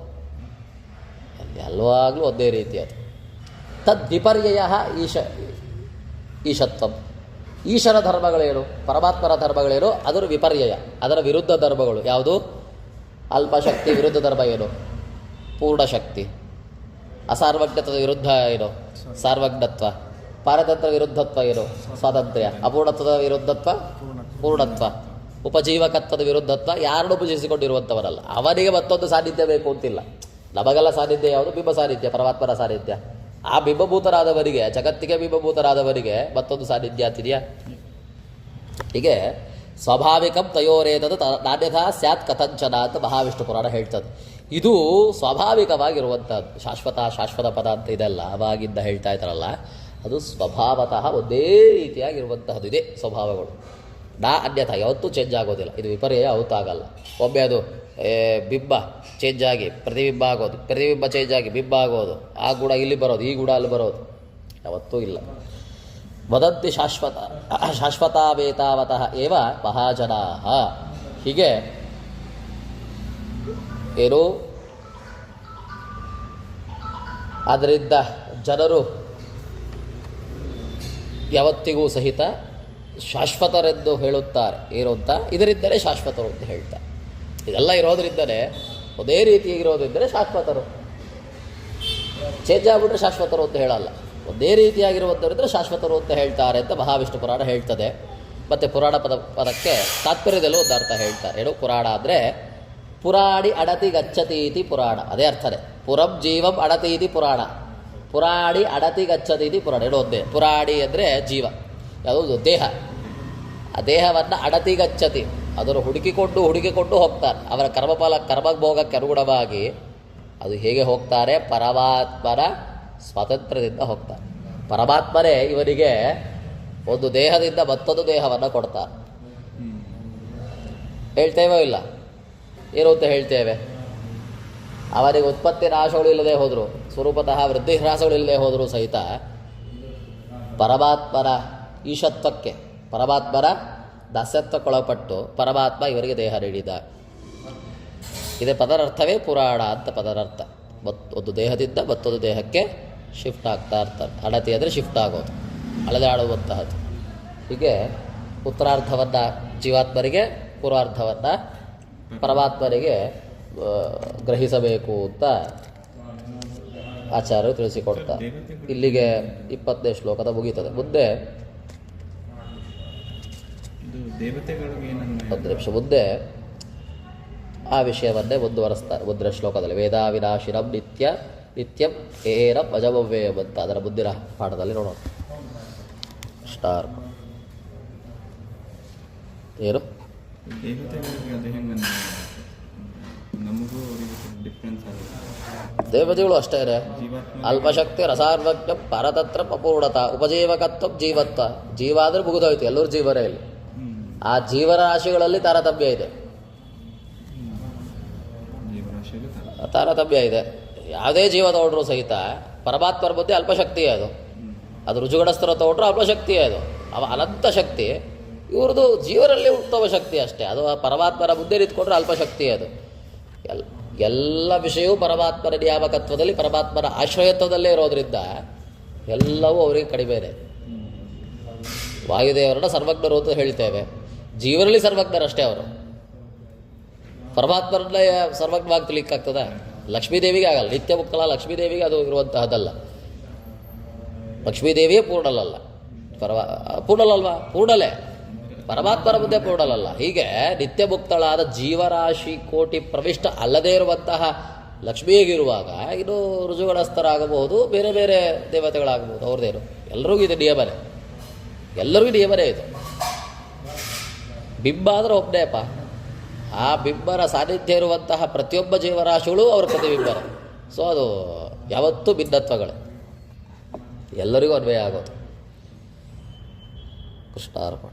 ಎಲ್ಲವಾಗಲೂ ಒಂದೇ ರೀತಿ ಅದು. ತದ್ವಿಪರ್ಯಯ ಈಶತ್ವಂ. ಈಶನ ಧರ್ಮಗಳೇನು, ಪರಮಾತ್ಮನ ಧರ್ಮಗಳೇನು, ಅದರ ವಿಪರ್ಯಯ, ಅದರ ವಿರುದ್ಧ ಧರ್ಮಗಳು ಯಾವುದು? ಅಲ್ಪಶಕ್ತಿ ವಿರುದ್ಧ ಧರ್ಮ ಏನು? ಪೂರ್ಣಶಕ್ತಿ. ಅಸಾರ್ವಜ್ಞತ್ವದ ವಿರುದ್ಧ ಏನು? ಸಾರ್ವಜ್ಞತ್ವ. ಪಾರತಂತ್ರ ವಿರುದ್ಧತ್ವ ಏನು? ಸ್ವಾತಂತ್ರ್ಯ. ಅಪೂರ್ಣತ್ವದ ವಿರುದ್ಧತ್ವ ಪೂರ್ಣತ್ವ. ಉಪಜೀವಕತ್ವದ ವಿರುದ್ಧತ್ವ ಯಾರನ್ನು ಪೂಜಿಸಿಕೊಂಡಿರುವಂಥವರಲ್ಲ. ಅವನಿಗೆ ಮತ್ತೊಂದು ಸಾನ್ನಿಧ್ಯ ಬೇಕು ಅಂತಿಲ್ಲ. ನಮಗೆಲ್ಲ ಸಾನ್ನಿಧ್ಯ ಯಾವುದು? ಬಿಂಬ ಸಾನ್ನಿಧ್ಯ, ಪರಮಾತ್ಮನ ಸಾನ್ನಿಧ್ಯ. ಆ ಬಿಂಬಭೂತರಾದವರಿಗೆ, ಜಗತ್ತಿಗೆ ಬಿಂಬಭೂತರಾದವರಿಗೆ ಮತ್ತೊಂದು ಸಾನ್ನಿಧ್ಯ ಅಂತಿದೆಯಾ? ಹೀಗೆ ಸ್ವಾಭಾವಿಕಂ ತಯೋರೇತದ ನಾಣ್ಯಥಾ ಸ್ಯಾತ್ ಕಥಂಚನ ಅಂತ ಮಹಾವಿಷ್ಣು ಪುರಾಣ ಹೇಳ್ತದೆ. ಇದು ಸ್ವಾಭಾವಿಕವಾಗಿರುವಂಥದ್ದು. ಶಾಶ್ವತ ಪದ ಅಂತ ಇದೆಲ್ಲ ಅವಾಗಿಂದ ಹೇಳ್ತಾ ಇದ್ದಾರಲ್ಲ, ಅದು ಸ್ವಭಾವತಃ ಒಂದೇ ರೀತಿಯಾಗಿರುವಂತಹದ್ದು. ಇದೇ ಸ್ವಭಾವಗಳು. ಅನ್ಯಥ ಯಾವತ್ತೂ ಚೇಂಜ್ ಆಗೋದಿಲ್ಲ. ಇದು ವಿಪರ್ಯಯ ಯಾವತ್ತಾಗಲ್ಲ. ಒಮ್ಮೆ ಅದು ಬಿಂಬ ಚೇಂಜ್ ಆಗಿ ಪ್ರತಿಬಿಂಬ ಆಗೋದು, ಪ್ರತಿಬಿಂಬ ಚೇಂಜ್ ಆಗಿ ಬಿಂಬ ಆಗೋದು, ಆ ಗುಣ ಇಲ್ಲಿ ಬರೋದು, ಈ ಗುಣ ಅಲ್ಲಿ ಬರೋದು ಯಾವತ್ತೂ ಇಲ್ಲ. ವದಂತಿ ಶಾಶ್ವತಾವೇತಾವತಃ ಏವ ಮಹಾಜನಾ. ಹೀಗೆ ಏನು, ಆದ್ದರಿಂದ ಜನರು ಯಾವತ್ತಿಗೂ ಸಹಿತ ಶಾಶ್ವತರೆಂದು ಹೇಳುತ್ತಾರೆ. ಏನು ಅಂತ? ಇದರಿಂದಲೇ ಶಾಶ್ವತರು ಅಂತ ಹೇಳ್ತಾರೆ. ಇದೆಲ್ಲ ಇರೋದರಿಂದಲೇ, ಒಂದೇ ರೀತಿಯಾಗಿರೋದ್ರಿಂದಲೇ ಶಾಶ್ವತರು. ಚೇಂಜ್ ಆಗಿಬಿಟ್ರೆ ಶಾಶ್ವತರು ಅಂತ ಹೇಳಲ್ಲ. ಒಂದೇ ರೀತಿಯಾಗಿರುವಂಥವರಿದ್ದರೆ ಶಾಶ್ವತರು ಅಂತ ಹೇಳ್ತಾರೆ ಅಂತ ಮಹಾವಿಷ್ಣು ಪುರಾಣ ಹೇಳ್ತದೆ. ಮತ್ತು ಪುರಾಣ ಪದಕ್ಕೆ ತಾತ್ಪರ್ಯದಲ್ಲೂ ಒಂದು ಅರ್ಥ ಹೇಳ್ತಾರೆ. ಏನು? ಪುರಾಣ ಅಂದರೆ ಪುರಾಣಿ ಅಡತಿ ಗಚ್ಚತಿ ಇತಿ ಪುರಾಣ. ಅದೇ ಅರ್ಥನೇ. ಪುರಂ ಜೀವಂ ಅಡತಿ ಇತಿ ಪುರಾಣ. ಪುರಾಣಿ ಅಡತಿ ಗಚ್ಚತಿ ಇತಿ ಪುರಾಣ. ಏನೋ ಒಂದೇ. ಪುರಾಣಿ ಅಂದರೆ ಜೀವ, ಯಾವುದು? ದೇಹ. ಆ ದೇಹವನ್ನು ಅಡತಿ ಗಚ್ಚತಿ, ಅದನ್ನು ಹುಡುಕಿಕೊಂಡು ಹೋಗ್ತಾರೆ. ಅವರ ಕರ್ಮಭೋಗಕ್ಕೆ ಅನುಗುಣವಾಗಿ ಅದು ಹೇಗೆ ಹೋಗ್ತಾರೆ? ಪರಮಾತ್ಮನ ಸ್ವಾತಂತ್ರ್ಯದಿಂದ ಹೋಗ್ತಾರೆ. ಪರಮಾತ್ಮನೇ ಇವರಿಗೆ ಒಂದು ದೇಹದಿಂದ ಮತ್ತೊಂದು ದೇಹವನ್ನು ಕೊಡ್ತಾರೆ. ಹೇಳ್ತೇವೋ ಇಲ್ಲ? ಏನು ಅಂತ ಹೇಳ್ತೇವೆ? ಅವರಿಗೆ ಉತ್ಪತ್ತಿ ನಾಶಗಳು ಇಲ್ಲದೆ ಹೋದರು, ಸ್ವರೂಪತಃ ವೃದ್ಧಿ ಹ್ರಾಸಗಳು ಇಲ್ಲದೆ ಹೋದರೂ ಸಹಿತ ಪರಮಾತ್ಮನ ಈಶತ್ವಕ್ಕೆ, ಪರಮಾತ್ಮನ ದಾಸ್ಯತ್ವಕ್ಕೊಳಪಟ್ಟು ಪರಮಾತ್ಮ ಇವರಿಗೆ ದೇಹ ನೀಡಿದ. ಇದೇ ಪದರರ್ಥವೇ ಪುರಾಣ ಅಂತ ಪದರರ್ಥ. ಒಂದು ದೇಹದಿಂದ ಮತ್ತೊಂದು ದೇಹಕ್ಕೆ ಶಿಫ್ಟ್ ಆಗ್ತಾ ಇರ್ತಾರೆ. ಅಡತಿ ಅಂದರೆ ಶಿಫ್ಟ್ ಆಗೋದು, ಅಳೆದಾಡುವಂತಹದ್ದು. ಹೀಗೆ ಉತ್ತರಾರ್ಧವನ್ನು ಜೀವಾತ್ಮರಿಗೆ, ಪೂರ್ವಾರ್ಧವನ್ನು ಪರಮಾತ್ಮನಿಗೆ ಗ್ರಹಿಸಬೇಕು ಅಂತ ಆಚಾರ್ಯರು ತಿಳಿಸಿಕೊಡ್ತಾರೆ. ಇಲ್ಲಿಗೆ 20ನೇ ಶ್ಲೋಕದ ಮುಗೀತದೆ. ಮುಂದೆ ಒಂದು ನಿಮಿಷ ಮುಂದೆ ಆ ವಿಷಯವನ್ನೇ ಮುಂದುವರೆಸ್ತಾರೆ. ಮುಂದಿನ ಶ್ಲೋಕದಲ್ಲಿ ವೇದಾವಿನಾಶಿನಂ ನಿತ್ಯಂ ಏರಂ ಅಜಮವ್ಯಯಂ ಅಂತ ಅದರ ಮುಂದಿನ ಪಾಠದಲ್ಲಿ ನೋಡೋಣ. ಸ್ಟಾರ್ ಏನು ದೇವತೆಗಳು ಅಷ್ಟೇ. ಅಲ್ಪಶಕ್ತಿ, ರಸಾರ್ವಜ್ಞ, ಪರತಂತ್ರ, ಅಪೂರ್ಣತ, ಉಪಜೀವಕತ್ವ, ಜೀವತ್ವ. ಜೀವ ಅಂದರೆ ಮುಗಿದೋಯ್ತು, ಎಲ್ಲರೂ ಜೀವರೇ ಇಲ್ಲಿ. ಆ ಜೀವರಾಶಿಗಳಲ್ಲಿ ತಾರತಮ್ಯ ಇದೆ. ತಾರತಮ್ಯ ಇದೆ. ಯಾವುದೇ ಜೀವ ತಗೊಂಡ್ರು ಸಹಿತ ಪರಮಾತ್ಮರ ಮಧ್ಯೆ ಅಲ್ಪಶಕ್ತಿಯೇ ಅದು ರುಜುಗಣಸ್ಥರ ತಗೊಂಡ್ರು ಅಲ್ಪಶಕ್ತಿಯೇ ಅವ ಅನಂತ ಶಕ್ತಿ. ಇವ್ರದ್ದು ಜೀವರಲ್ಲಿ ಉತ್ತಮ ಶಕ್ತಿ ಅಷ್ಟೇ. ಅದು ಪರಮಾತ್ಮರ ಮುಂದೆ ನಿಂತ್ಕೊಂಡ್ರೆ ಅಲ್ಪಶಕ್ತಿ ಅದು. ಎಲ್ಲ ವಿಷಯವೂ ಪರಮಾತ್ಮನ ನಿಯಾಮಕತ್ವದಲ್ಲಿ, ಪರಮಾತ್ಮನ ಆಶ್ರಯತ್ವದಲ್ಲೇ ಇರೋದ್ರಿಂದ ಎಲ್ಲವೂ ಅವರಿಗೆ ಕಡಿಮೆನೆ. ವಾಯುದೇವರನ್ನ ಸರ್ವಜ್ಞರು ಅಂತ ಹೇಳ್ತೇವೆ. ಜೀವನಲ್ಲಿ ಸರ್ವಜ್ಞರಷ್ಟೇ ಅವರು. ಪರಮಾತ್ಮರನ್ನ ಸರ್ವಜ್ಞವಾಗಿ ತಿಳಿಯಕ್ಕಾಗ್ತದ? ಲಕ್ಷ್ಮೀದೇವಿಗೆ ಆಗಲ್ಲ. ನಿತ್ಯ ಮುಕ್ತಳ ಲಕ್ಷ್ಮೀದೇವಿಗೆ ಅದು ಇರುವಂತಹದ್ದಲ್ಲ. ಲಕ್ಷ್ಮೀದೇವಿಯೇ ಪೂರ್ಣಲಲ್ಲ. ಪೂರ್ಣಲಲ್ವಾ? ಪೂರ್ಣಲೇ. ಪರಮಾತ್ಮರ ಮುಂದೆ ಪೂರ್ಣಲಲ್ಲ. ಹೀಗೆ ನಿತ್ಯ ಮುಕ್ತಳಾದ ಜೀವರಾಶಿ ಕೋಟಿ ಪ್ರವಿಷ್ಟ ಅಲ್ಲದೇ ಇರುವಂತಹ ಲಕ್ಷ್ಮಿಯಾಗಿರುವಾಗ ಇದು ರುಜುಗಣಸ್ಥರಾಗಬಹುದು, ಬೇರೆ ಬೇರೆ ದೇವತೆಗಳಾಗಬಹುದು. ಅವ್ರದ್ದೇನು, ಎಲ್ಲರಿಗೂ ಇದು ನಿಯಮನೇ. ಎಲ್ಲರಿಗೂ ನಿಯಮನೇ ಇದು. ಬಿಂಬ ಅಂದರೆ ಒಬ್ಬನೇಪ್ಪ. ಆ ಬಿಂಬನ ಸಾನ್ನಿಧ್ಯ ಇರುವಂತಹ ಪ್ರತಿಯೊಬ್ಬ ಜೀವರಾಶಿಗಳು ಅವರ ಪ್ರತಿಬಿಂಬನೇ. ಸೊ ಅದು ಯಾವತ್ತೂ ಭಿನ್ನತ್ವಗಳೇ, ಎಲ್ಲರಿಗೂ ಅನ್ವಯ ಆಗೋದು. ಕೃಷ್ಣಾರ್ಪಣ.